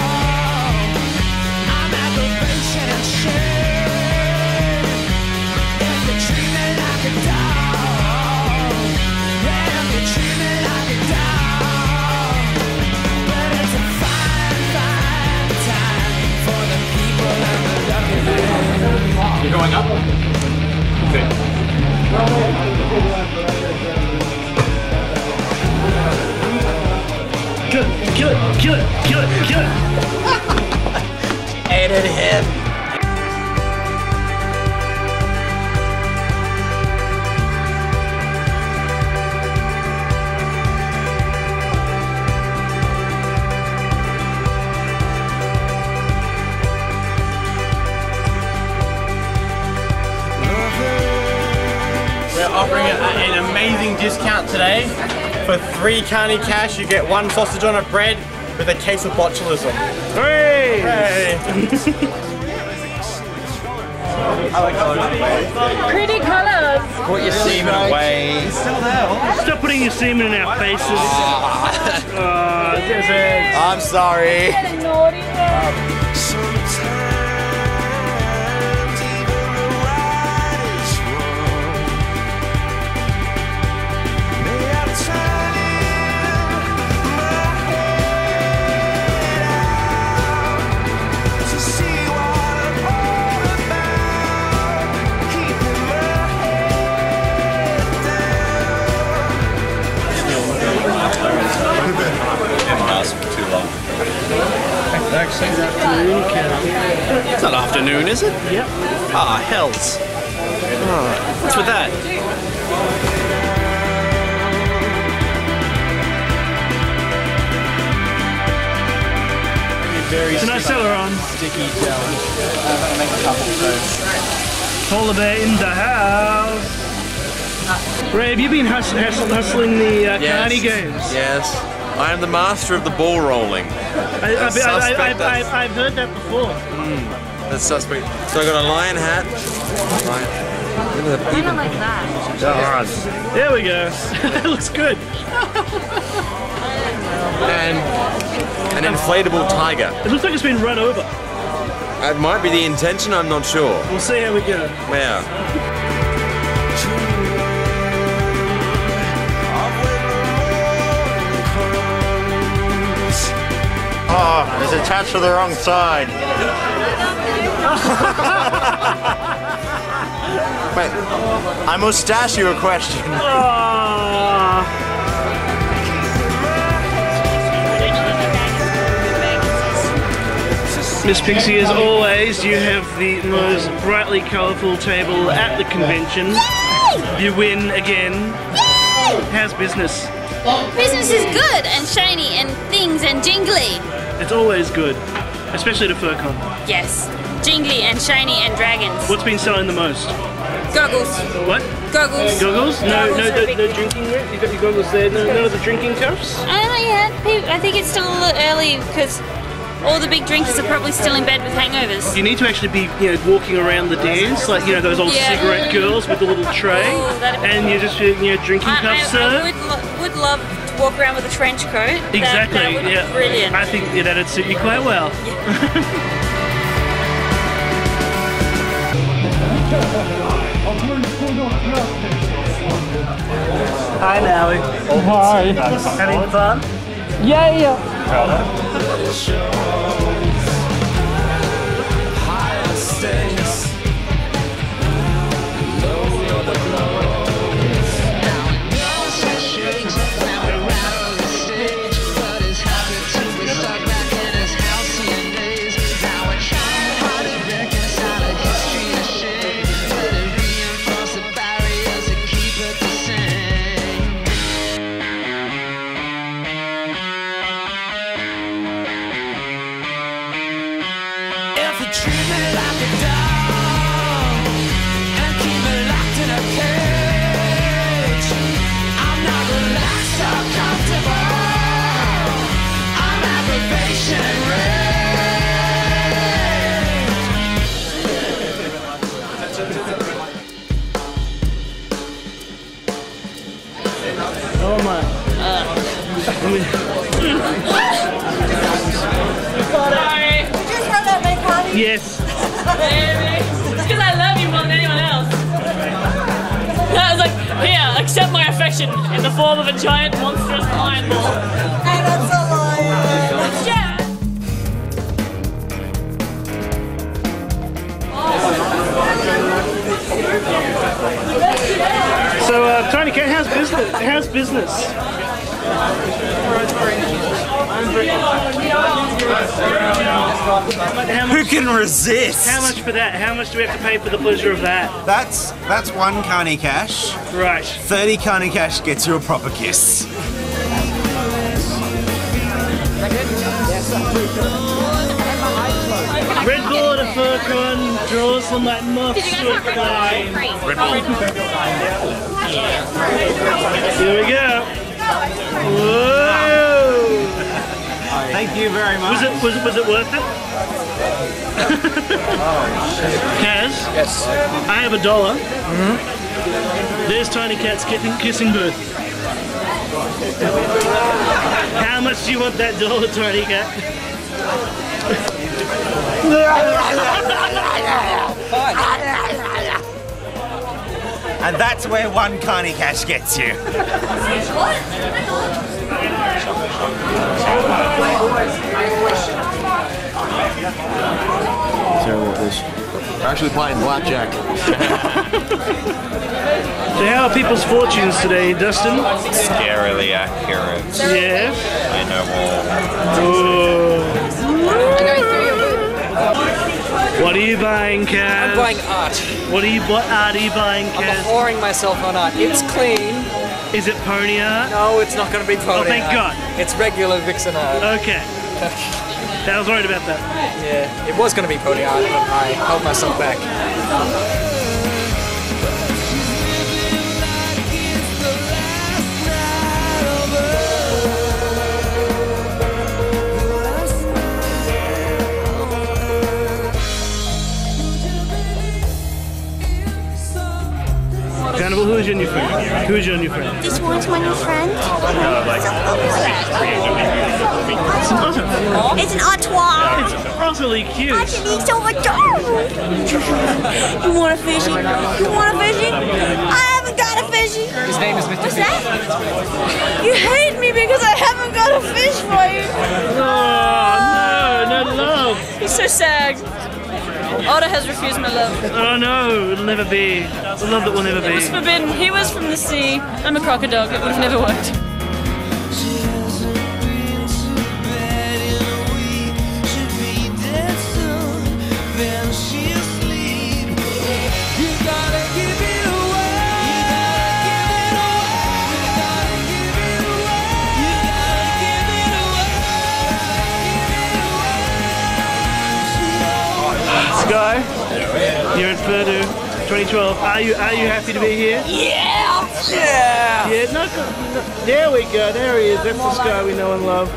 I'm aggravation and shame. If you treat me like a dog, yeah, if you treat me like a dog, but it's a fine, fine time for the people and the lucky men. You're going up? Okay. Kill it, kill it, kill it, kill it, kill it! Edit him. We're offering an amazing discount today. For 3 carny cash, you get 1 sausage on a bread with a case of botulism. Hooray! I like colours. Pretty colours. Put your semen away. Stop putting your semen in our faces. I'm sorry. Getting naughty. It's not afternoon, is it? Yep. Ah, hells. What's with that? Can I sell her on? Sticky challenge. I'm going to make a couple, so. Polar bear in the house. Ray, have you been hustling the carny games? Yes. I am the master of the ball rolling. I've heard that before. That's suspect. So I got a lion hat. I don't like that. There we go. That looks good. And an inflatable tiger. It looks like it's been run over. It might be the intention, I'm not sure. We'll see how we go. Yeah. Oh, it's attached to the wrong side. Wait, I must ask you a question. Miss Pixie, as always, you have the most brightly colourful table at the convention. Yay! You win again. Yay! How's business? Business is good and shiny and things and jingly. It's always good, especially at a FurCon. Yes, jingly and shiny and dragons. What's been selling the most? Goggles. What? Goggles. Goggles? No, Goggles are no, big. no drinking. You got your goggles there. No of the drinking cups. I don't know yet. I think it's still a little early because all the big drinkers are probably still in bed with hangovers. You need to actually be, walking around the dance, like those old cigarette girls with the little tray, and you're just, drinking cups, sir. I would love to walk around with a trench coat. Exactly. That would be brilliant. I think that'd suit you quite well. Hi, Nowie. Oh, hi. Having fun? Yeah. Oh my. Sorry. Just heard that make honey? Yes. It's because I love you more than anyone else. I was like, here, accept my affection in the form of a giant monstrous lion ball. And that's a lion. Yeah. So, Tiny Cat, how's business? How's business? Who can resist? How much for that? How much do we have to pay for the pleasure of that? That's one carny cash. Right. 30 carny cash gets you a proper kiss. Red Bull at a FurCon draws some like moths to a flame. Red Bull. Here we go. Whoa! Thank you very much. Was it worth it? Kaz? Yes. I have $1. There's Tiny Cat's kissing booth. How much do you want that $1, Tiny Cat? And that's where one carny cash gets you. Terrible this. We're actually playing blackjack. So how are people's fortunes today, Dustin? Scarily accurate. Yeah. I know all. What are you buying, Kaz? I'm buying art. What art are you buying, Kaz? I'm whoring myself on art. It's clean. Is it pony art? No, it's not going to be pony Oh, thank art. God. It's regular vixen art. Okay. I was worried about that. Yeah, it was going to be pony art, but I held myself back. Cannibal, who's your new friend? Who's your new friend? This one's my new friend. It's an otter. It's an otter. It's utterly cute. Actually, so adorable. You want a fishy? You want a fishy? I haven't got a fishy. His name is Mr. What's that? You hate me because I haven't got a fish for you. Oh, no love. He's so sad. Otter has refused my love. Oh no, it'll never be. The love that will never It be. was forbidden. He was from the sea. I'm a crocodile. It would have never worked. She hasn't been to bed in a week. Should be dead. Guy, you're at FurDU 2012. Are you happy to be here? Yeah! Yeah, no, there we go, there he is. That's the Sky we know and love.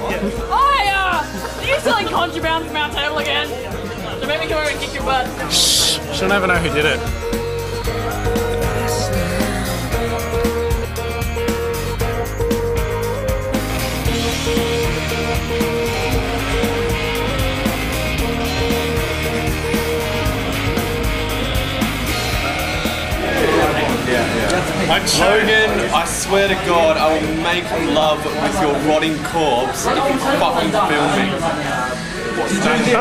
Yeah. Are you selling contraband from our table again? So maybe come over and kick your butt. Shh, she'll never know who did it. Logan, I swear to God, I will make love with your rotting corpse if you fucking film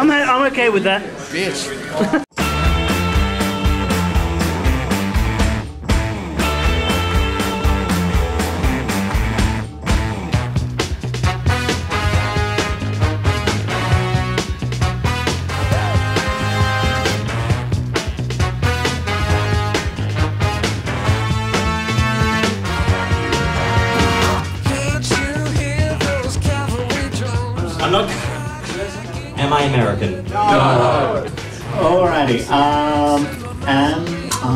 me. I'm okay with that. Bitch. I'm not. Am I American? No. Alrighty. Am I?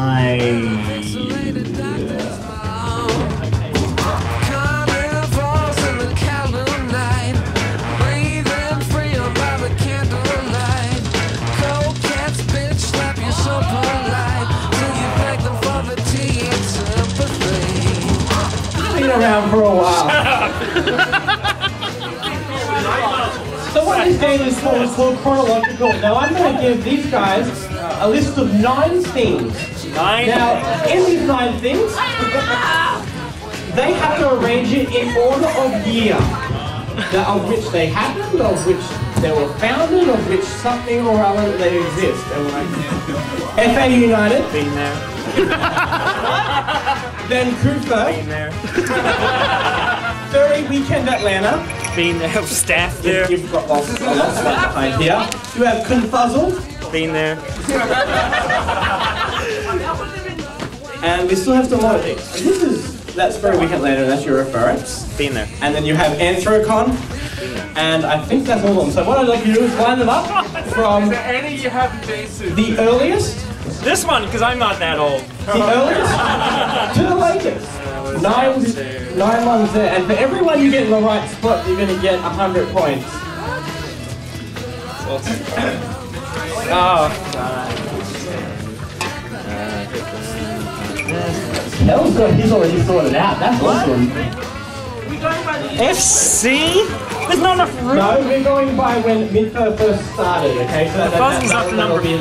Been around for a while. So what this game is called chronological. Now I'm going to give these guys a list of 9 things. Now, in these 9 things, they have to arrange it in order of year, of which they happened, of which they were founded, of which something or other they exist. FA United. Been there. Then Cooper. Been there. Furry Weekend Atlanta. Been there. Staff there. You've got lots of stuff behind here. You have Confuzzled. Been there. And we still have some more things. That's Furry Weekend Atlanta, that's your reference. Been there. And then you have Anthrocon. And I think that's all of them. So what I'd like you to do is line them up from Any you haven't been to? the earliest. This one, because I'm not that old. The earliest to the latest. 9 ones there. And for everyone you get in the right spot, you're going to get 100 points. Oh. Kel's got his already sorted out. That's awesome. FC? There's not enough room. No, we're going by when Midfur first started, okay? So Fuzzle's up to number 5.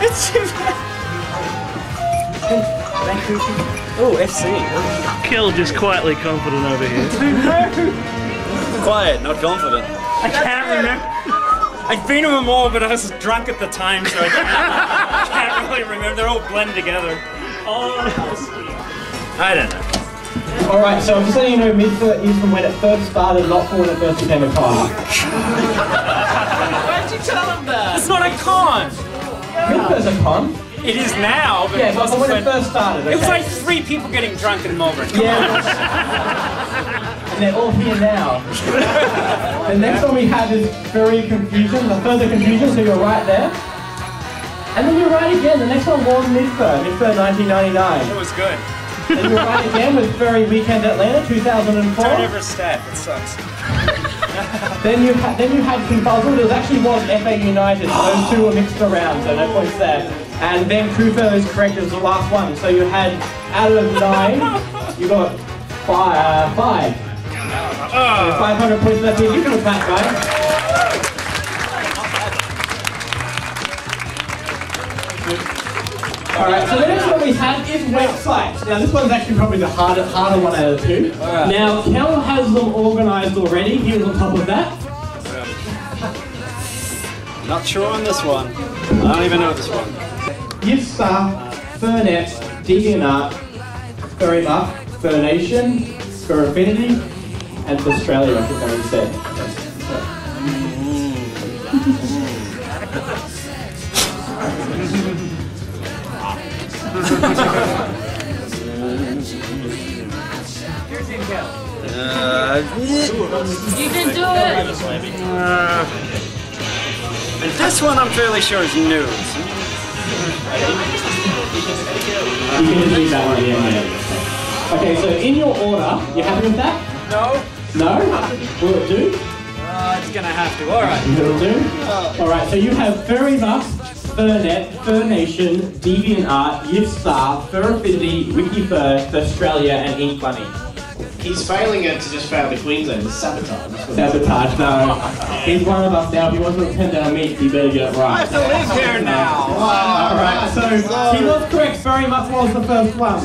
It's oh, FC. Kel just quietly confident over here. Quiet, not confident. I can't remember. I've been to them all, but I was drunk at the time, so I can't really remember. They're all blended together. Oh, I don't know. Alright, so I'm just letting you know Midfur is from when it first started, not from when it first became a con. Why'd you tell them that? It's not a con. Midfur's a con. It is now, but yeah, it wasn't when it first started. Okay? It was like 3 people getting drunk in Melbourne. Yeah. And they're all here now. The next one we have is Furry Confusion, the further confusion, so you're right there. And then you're right again, the next one was Midfur 1999. It was good. Then you're right again with Furry Weekend Atlanta 2004. Don't ever stat, it sucks. Then you had Confuzzled, it actually was FA United, those two were mixed around, so no points there. And then Cooper is correct as the last one, so you had, out of 9, you got 5. So 500 points left here, you can clap, guys. Alright, so the next one we have is websites. Now this one's actually probably the harder one out of the 2. Right. Now Kel has them organised already, he was on top of that. Not sure on this one. I don't even know this one. Yivstar, Furnet, DeviantArt, FurryMuff, FurNation, FurAffinity, and Australia, I think I already said. You can do it! This one I'm fairly sure is nudes. You can just leave that one at the end there. Okay, so in your order, you happy with that? No. No? Will it do? It's gonna have to. Alright. Will it do? Alright, so you have Furry Bucks, FurNet, FurNation, DeviantArt, YifStar, FurAffinity, WikiFur, Australia, and Ink Bunny. He's failing it to just fail the Queensland. It's sabotage. Sabotage, no. He's one of us now. If he wants to attend our meet, he better get it right. I have to live here now. Alright, so he was correct. Furry Bucks was the first one.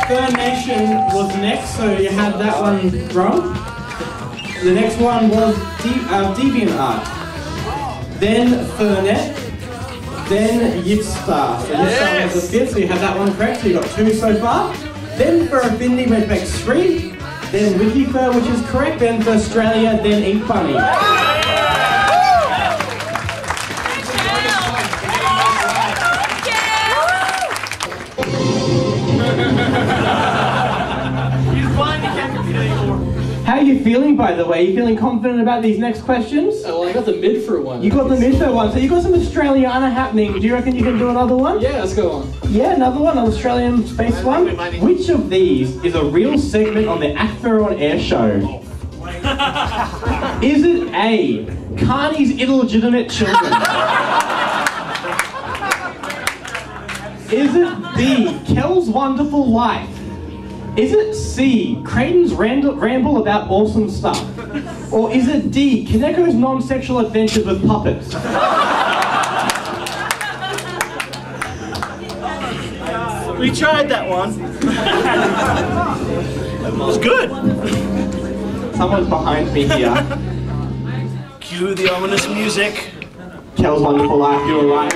FurNation was next, so you had that one wrong. The next one was DeviantArt. Then FurNet. Then YifStar. So YifStar was the fifth, so you had that one correct, so you got 2 so far. Then FurAffinity went back 3. Then WikiFur, which is correct. Then for Australia, then Ink Bunny. How are you feeling, by the way? Are you feeling confident about these next questions? Oh, well, I got the mid for one. You got the mid for one, so you got some Australiana happening. Do you reckon you can do another one? Yeah, let's go on. Yeah, another one, an Australian space one. Which of these is a real segment on the Actor on Air show? Is it A, Carney's illegitimate children? Is it B, Kel's Wonderful Life? Is it C, Creighton's ramble about awesome stuff? Or is it D, Kaneko's non-sexual adventures with puppets? We tried that one. It was good. Someone's behind me here. Cue the ominous music. Kel's Wonderful Life, you were right.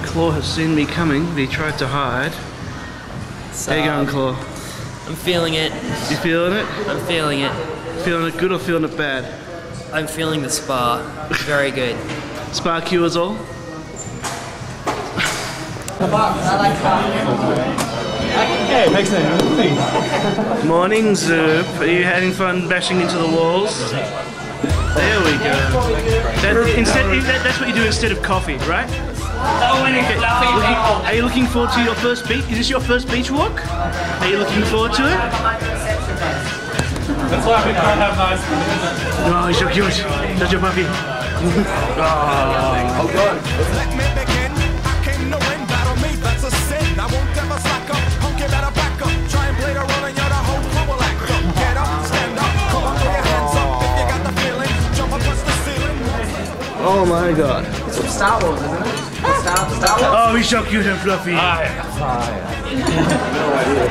Claw has seen me coming, but he tried to hide. How you going, Claw? I'm feeling it. You feeling it? I'm feeling it. Feeling it good or feeling it bad? I'm feeling the spa. Very good. Spa cures all? Hey, makes sense. Morning, Zoop. Are you having fun bashing into the walls? There we go. That's what you do instead of coffee, right? Okay. Are you looking forward to your first beach? Is this your first beach walk? Are you looking forward to it? That's why we can't have nice. Oh, he's so cute. That's your puppy. Oh, God. Let me begin. I came to win. Battle me, that's a sin. I won't ever slack up. Punk, you better back up. Try and play the role and you're the whole crew will act up. Get up, stand up. Come on, throw your hands up. If you got the feeling, jump up, touch the ceiling. Oh my God. It's from Star Wars, isn't it? Star Wars. Oh, he's so cute and fluffy.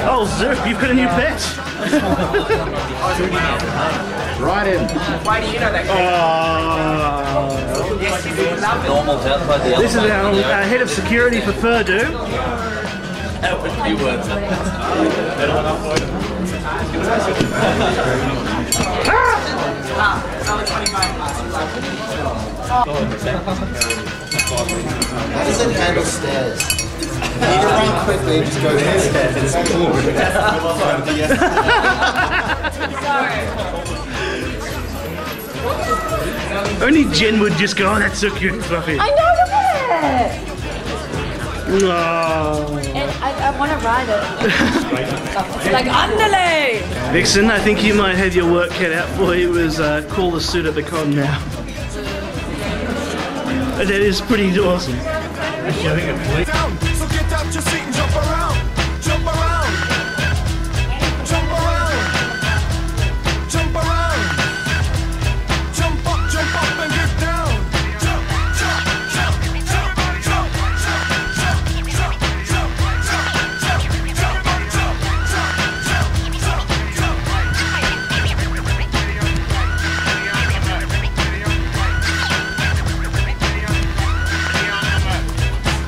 Oh, Zoop, you've got a new pet. Right in. Why do you know that? Yes, you do. Normal outside the This is our head of security for FurDU. That was a few words. How does it handle stairs? You need to run quickly and just go downstairs. Only Jen would just go, oh, that's so cute and fluffy. I know the it! Oh. And I want to ride it. It's like underlay! Vixen, I think you might have your work cut out for you as call the suit at the con now. That is pretty awesome. out your seat and jump around. Jump around. Jump around. Jump around. Jump up and get down. Jump, jump, jump, jump, jump, jump, jump, jump, jump,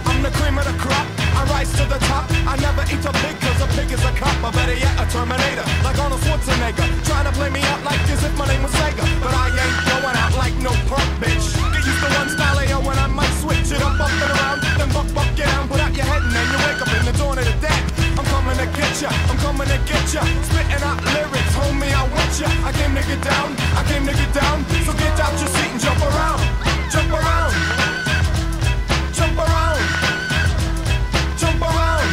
I'm the cream of the crop. I rise to the top. I never eat a pig cause a pig is a cop. Or better yet, a Terminator. Like Arnold Schwarzenegger. Trying to play me out like as if my name was Sega. But I ain't going out like no punk bitch. Get used to one style AO when I might switch it up and around. Then buck, get down, put out your head and then you wake up in the dawn of the dead. I'm coming to get ya, I'm coming to get ya. Spitting out lyrics, homie, I want ya. I came to get down, I came to get down. So get out your seat and jump around. Jump around. Jump around. Jump around.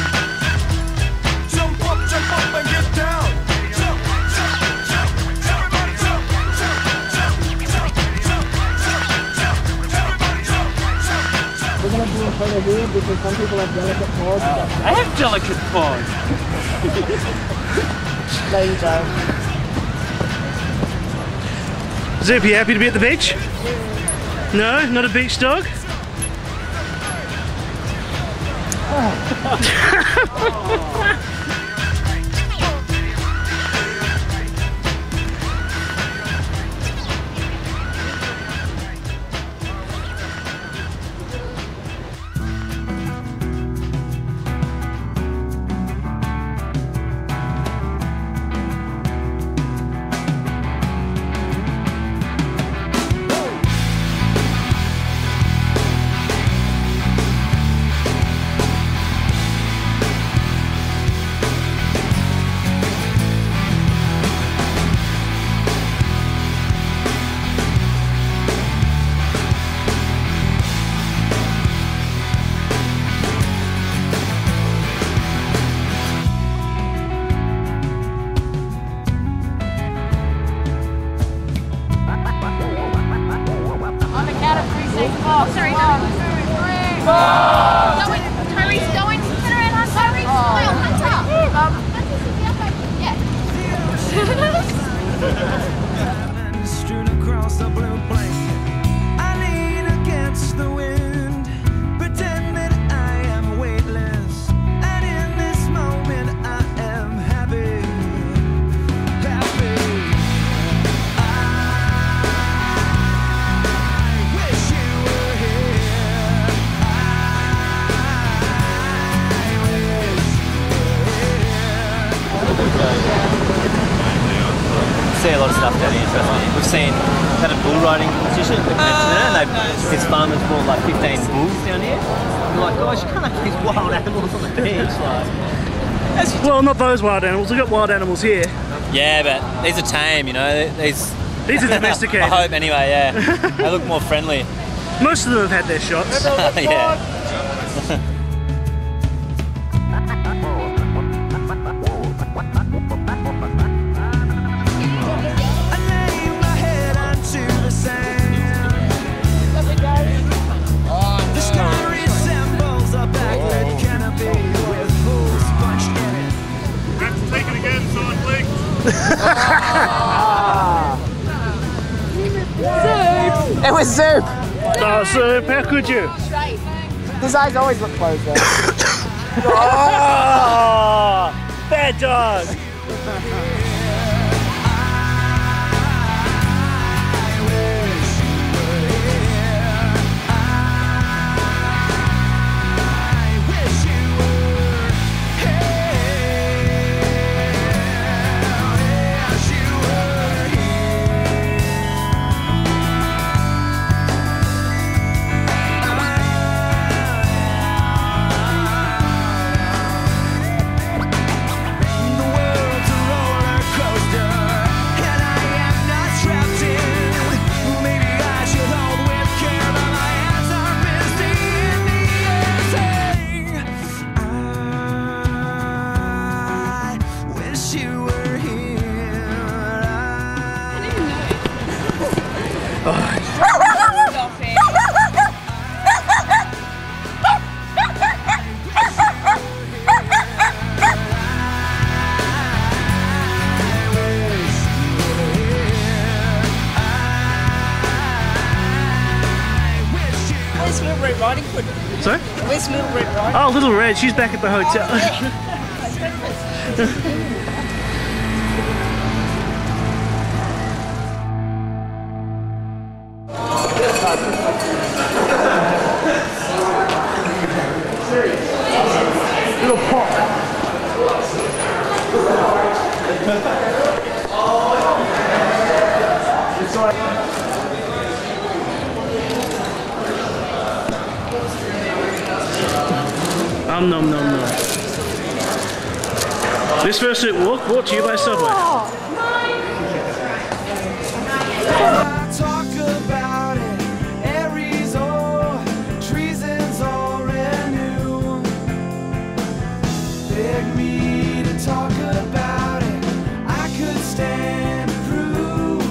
Jump up and get down. Jump, jump, jump, everybody jump, jump, jump, jump, jump, jump, jump, everybody jump, jump. We're going to do in front of you because some people have delicate paws. I have delicate paws. There you go. Zoop, you happy to be at the beach? No? Not a beach dog? Sorry, no. 3, 4. Going, Tyrese going. Turn around, huh? Tyrese, smile, Hunter. Diamonds strewn across the blue blanket. I lean against the wind, pretend that I am weightless, and in this moment I am happy, happy. I wish you were here. I wish you were here. See a lot of stuff down here, trust me. We've seen had a bull riding competition at the convention there, and his farmers brought like 15 bulls down here. And we're like, guys, you can't have these wild animals on the beach. Like, well, not those wild animals. We've got wild animals here. yeah, but these are tame, you know. These are domesticated. I hope anyway, yeah. They look more friendly. Most of them have had their shots. Yeah. It was Zoop! Oh, Zoop, how could you? His eyes always look closed though. Oh, bad dog! The world's a roller Where's Little Red Riding Hood? Sorry? Where's Little Red Riding Hood? Oh, Little Red, she's back at the hotel. Little pop. Nom nom nom. This fursuit walk brought to you by Subway. Talk about it, Aries or treason's already new. Beg me to talk about it, I could stand to prove.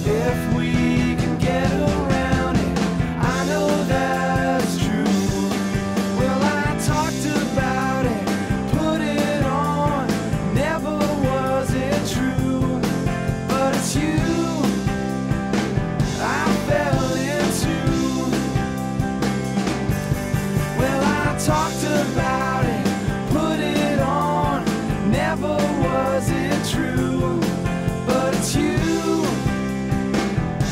If we can get around it, I know that's true. Well, I talked about it, put it on, never was it true. But it's you I fell into. Well, I talked about it, put it on, never was it true. But it's you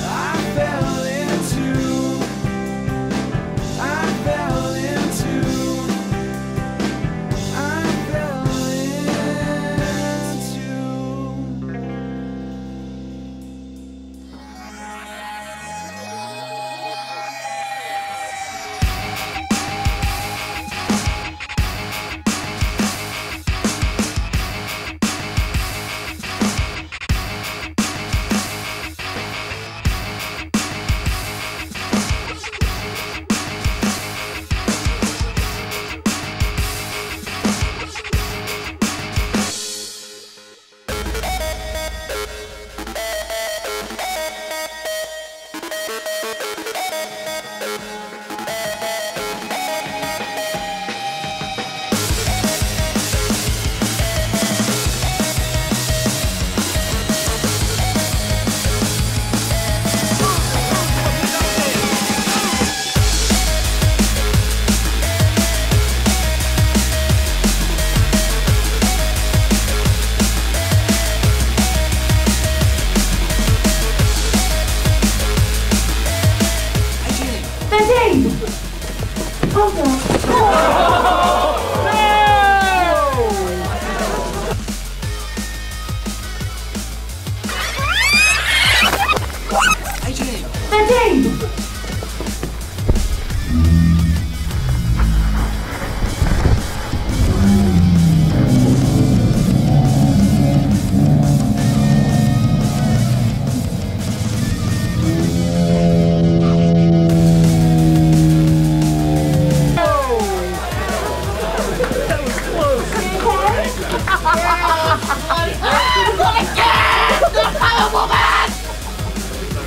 I fell into. I fell into. I fell into.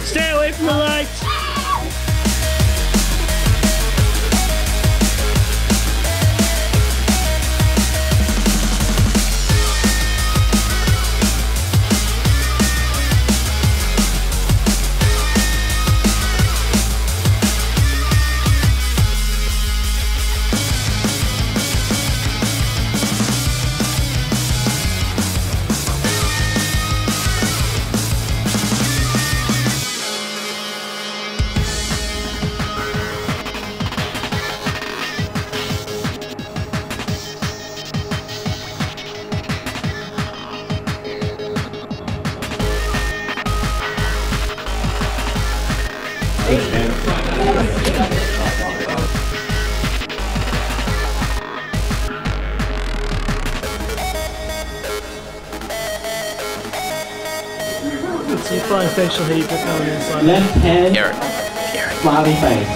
Stay away from the lights. Some fine facial hair you put on the inside. Left hand, smiley face.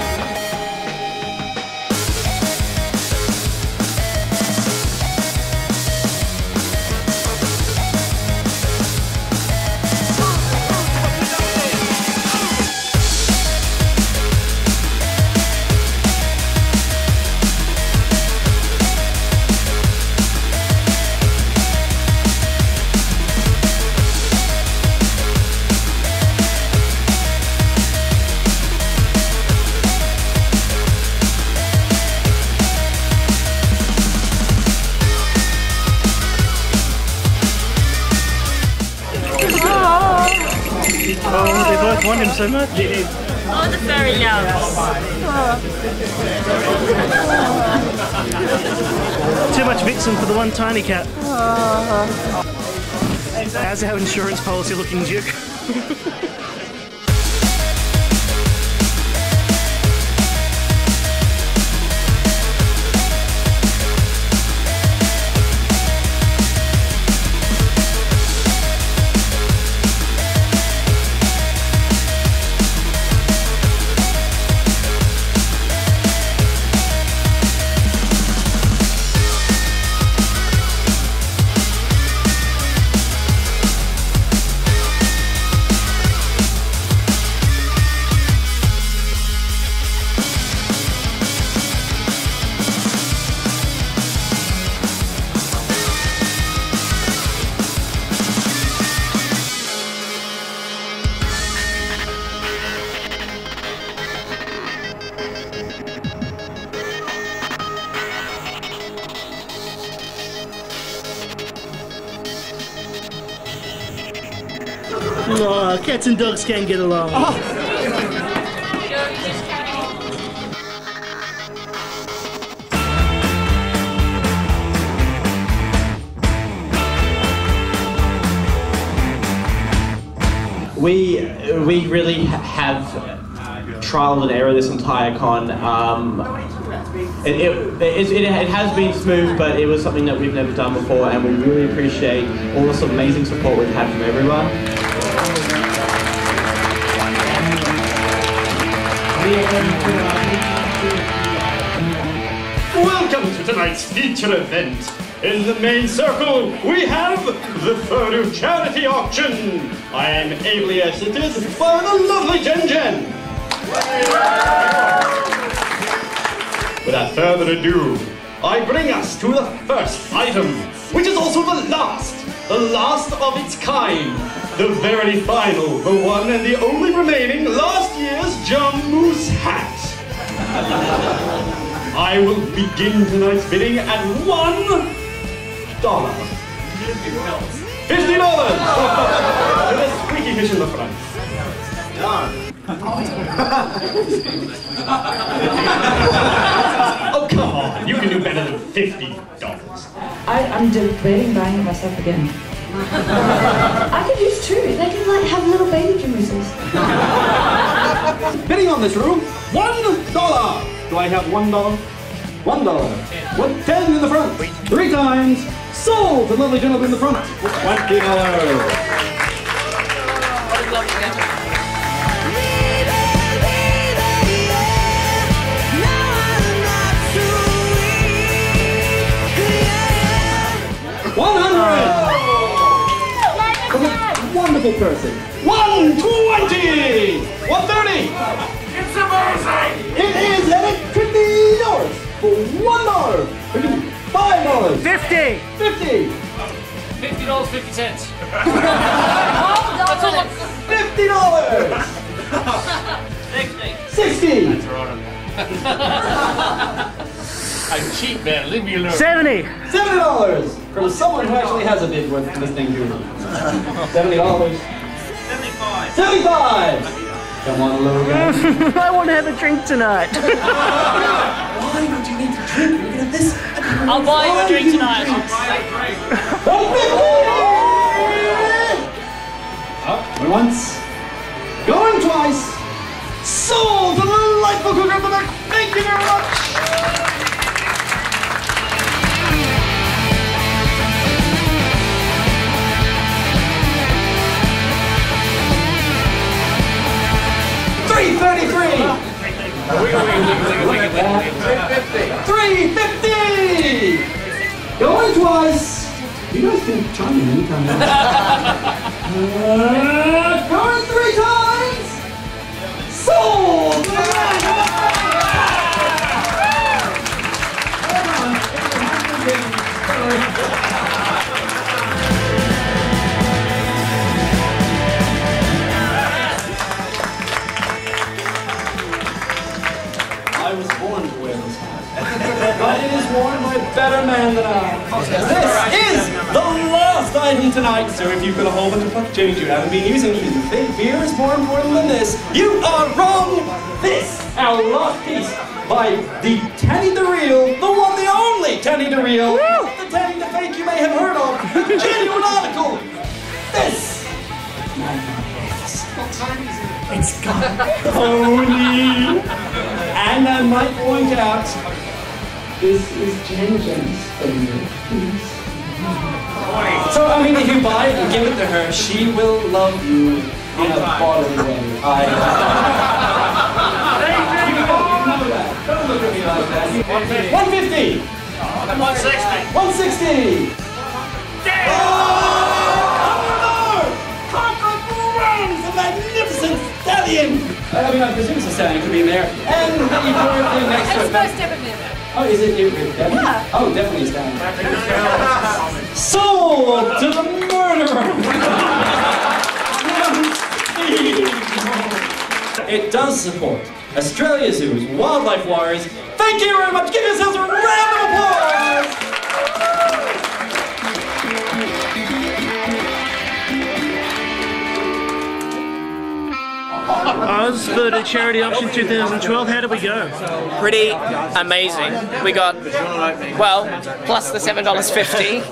so much? Oh, the furry loves. Too much Vixen for the one tiny cat. How's our insurance policy looking, Duke? Oh, cats and dogs can't get along. We really have trial and error this entire con. It has been smooth, but it was something that we've never done before, and we really appreciate all this amazing support we've had from everyone. Welcome to tonight's feature event. In the main circle, we have the FurDU charity auction. I am ably assisted by the lovely Jen Jen. Without further ado, I bring us to the first item, which is also the last of its kind. The very final, the one and the only remaining last year's John Moose hat. I will begin tonight's bidding at $1. $50 to the squeaky fish in the front. Oh, come on, you can do better than $50. I'm debating buying it myself again. I could use two. They can like have little baby cabooses. Bidding on this room, $1. Do I have $1? $1. With 10 in the front. 3 times. Sold to the lovely gentleman in the front. $20. Wonderful person. 120. 130. It's amazing. It is, and it's $50 for $1. $5. 50. 50. $50, 50 cents. $50. 60. I'm cheap, man. Leave me alone. 70. $70 from someone who actually has a bid worth listening to. $70. 75. 75. Come on, little guy. I want to have a drink tonight. Why would you need to drink? Look at this. I'll buy you a drink tonight. Going once. Going twice. Sold to the delightful cougar at the back. Thank you very much. $333. $350. Going twice. You guys can chime in anytime you want. Going 3 times. Sold. I I was born to wear this hat. But it is worn by a better man than I. This is the last item tonight, so if you've got a whole bunch of pocket change you haven't been using, you think beer is more important than this, you are wrong! This, our last piece, by the Tanny the Real, the one, the only Tanny the Real, not the Tanny the Fake you may have heard of, genuine article! This! What time is it? It's got pony! And I might point out, this is Jen Jen's favorite piece. So, I mean, if you buy it and give it to her, she will love you in a bodily way. You know that. Don't look at me like that. 150! 160! 160! The magnificent stallion! I mean, I presume it's a stallion, could be in there. And you put everything next to it. It's most definitely there. Oh, is it? Definitely? Yeah. Oh, definitely a stallion. Sold to the murderer! It does support Australia Zoo's wildlife warriors. Thank you very much. Give yourselves a round of applause! Oz for the charity auction 2012. How did we go? Pretty amazing. We got, well, plus the $7.50.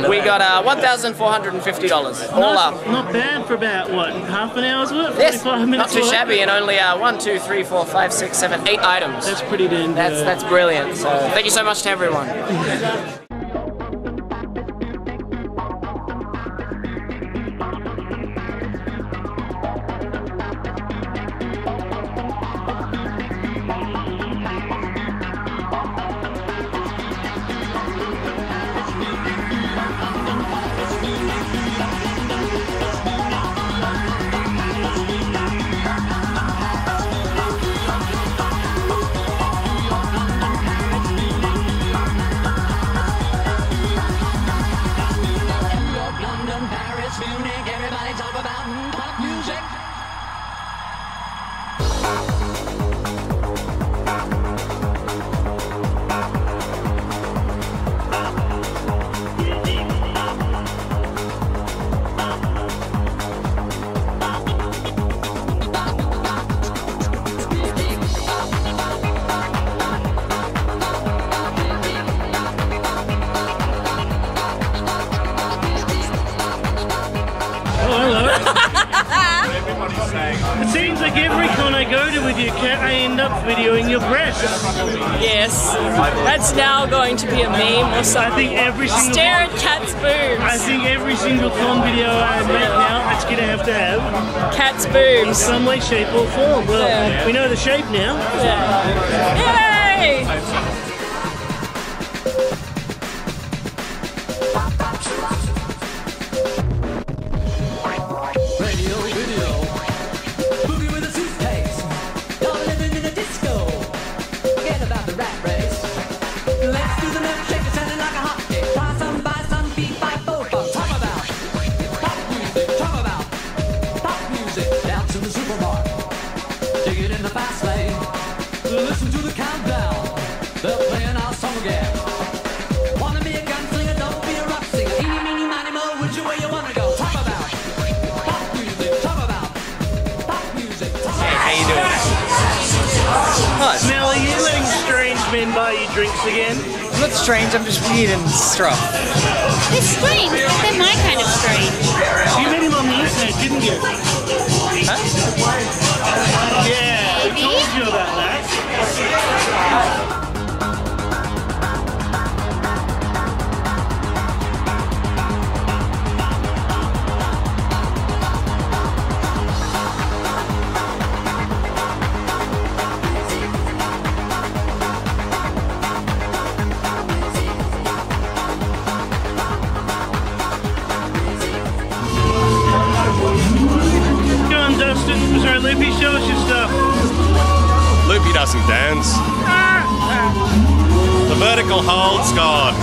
We got $1,450 all up. Not bad for about, what, half an hour's worth? Yes, 45 minutes not too worth? shabby, and only 1, 2, 3, 4, 5, 6, 7, 8 items. That's pretty damn good. That's brilliant. So thank you so much to everyone. It seems like every con I go to with you, Kat, I end up videoing your breasts. Yes, that's now going to be a meme or something. I think every single Stare at Kat's boobs. I think every single con video I make now, it's gonna have Kat's boobs in some way, shape, or form. Well, yeah. We know the shape now. Yeah. Yay! Mel, are you letting strange men buy you drinks again? I'm not strange, I'm just weird and struck. It's strange. They're my kind of strange. You met him on the internet, didn't you? Huh? Yeah, we told you about that. Sorry, Loopy, show us your stuff. Loopy doesn't dance. The vertical hold's gone.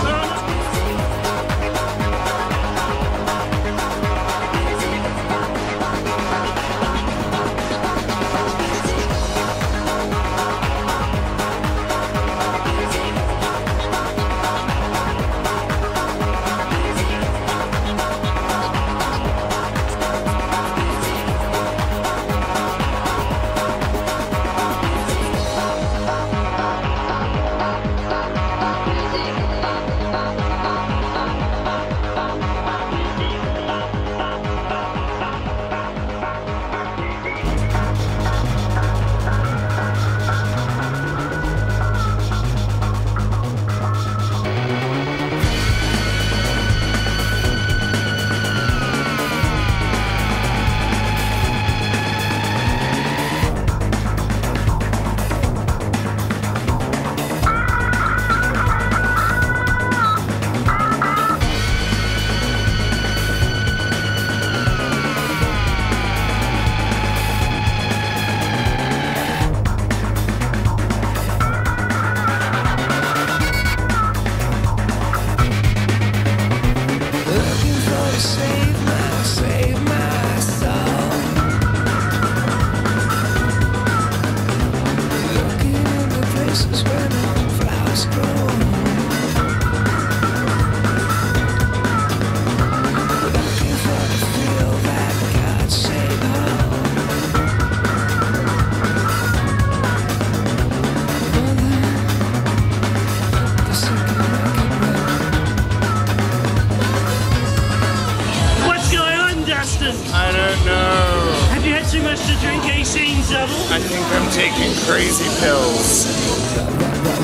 fucking crazy pills.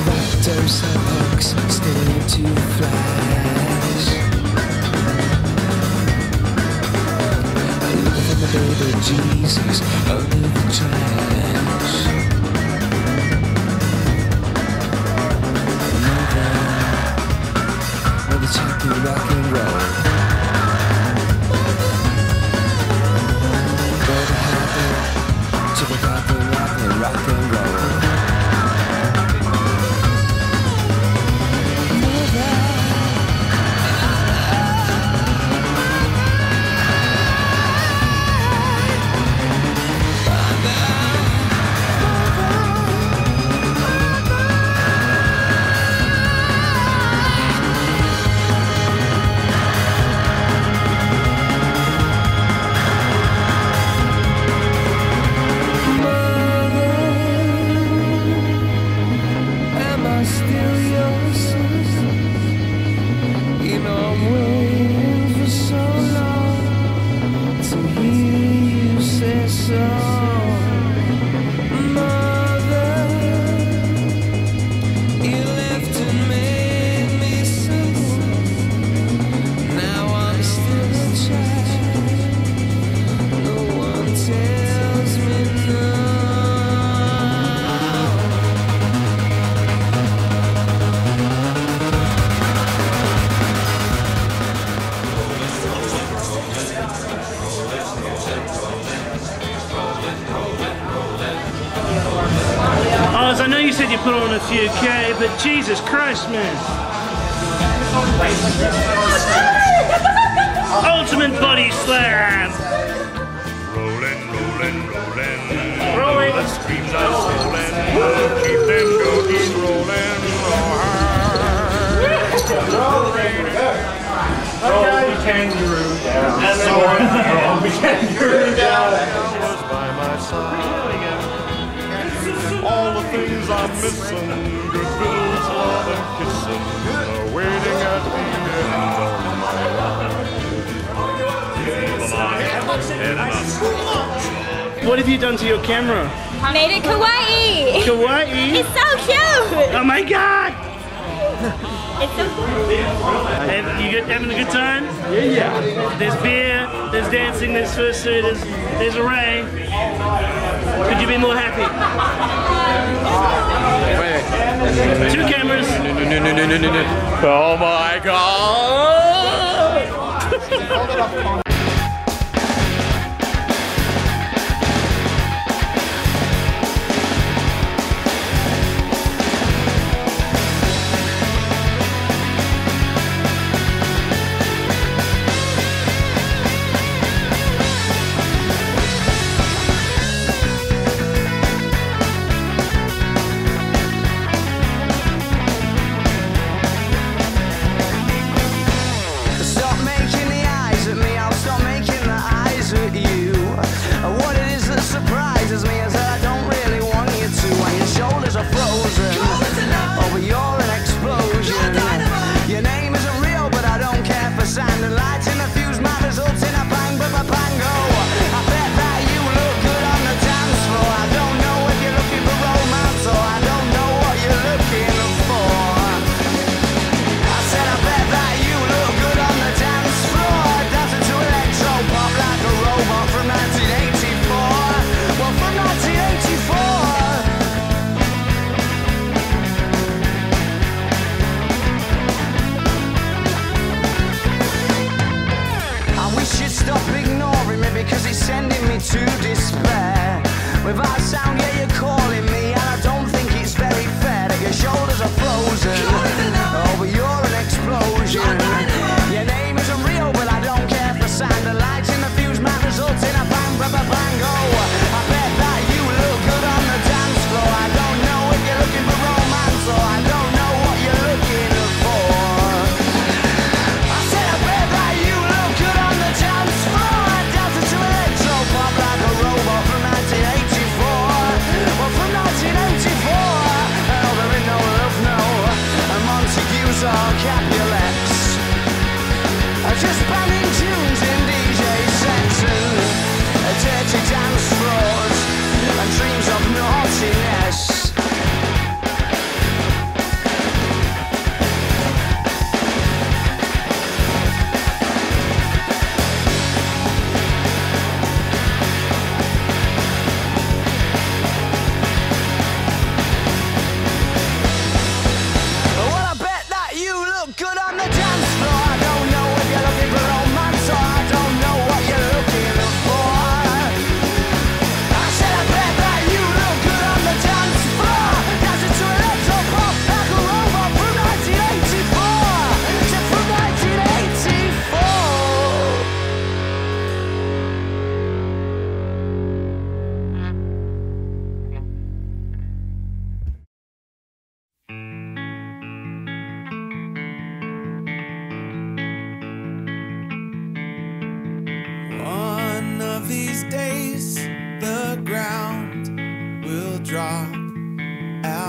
Raptors and hooks still to flash. Look for the baby Jesus under the trash. Mother take the rock and roll. Go to heaven, to the rock and roll. I know you said you put on a few K, but Jesus Christ, man. Ultimate body slam. Rolling, rolling, rolling. Rolling. The streams are swollen. Keep them goodies rolling. Roll the kangaroo down. Roll the kangaroo down. By my side. All the things I'm missing, good bills, love and kissing, are waiting at the end of my life. What have you done to your camera? I made it kawaii. Kawaii? It's so cute. Oh my god! It's so cool. You having a good time? Yeah. There's beer, there's dancing, there's fursuit, there's a ray. Could you be more happy? Wait. Two cameras. No. Oh my god! Stop making the eyes at me, I'll stop making the eyes at you. What it is that surprises me is that I don't really want you to. When your shoulders are frozen, oh but you're an explosion. Your name isn't real but I don't care for sand and lights in the fuse, my results in a bang but bango. I bet that you look good on the dance floor. I don't know if you're looking for romance or I don't know what you're looking for. I said I bet that you look good on the dance floor, dancing to electro pop like a robot from 1984. Well, from 1984. I wish you'd stop ignoring me because it's sending me to despair. Without sound, yeah, you're calling me, and I don't think it's very fair that your shoulders are frozen. Oh, but you're an explosion. Your name isn't real, but I don't care for sound. The lights in the fuse might result in a bang, bango. I bet that you look good on the dance floor. I don't know if you're looking for romance or I don't know what you're looking for. I said I bet that you look good on the dance floor, dancing to electro pop like a robot from 1984. Well, from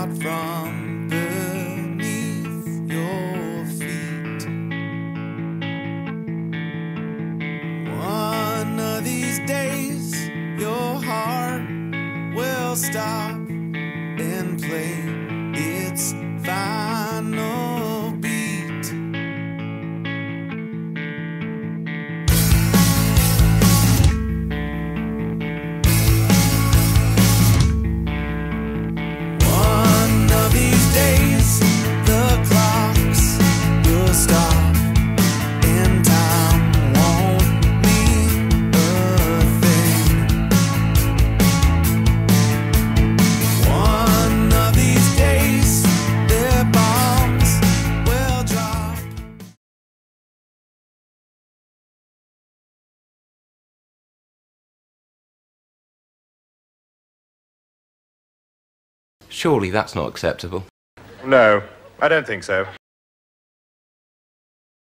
drop from beneath your feet. One of these days, your heart will stop and play its final beat. One of these days, the clocks will stop and time won't mean a thing. One of these days, their bombs will drop. Surely that's not acceptable. No, I don't think so.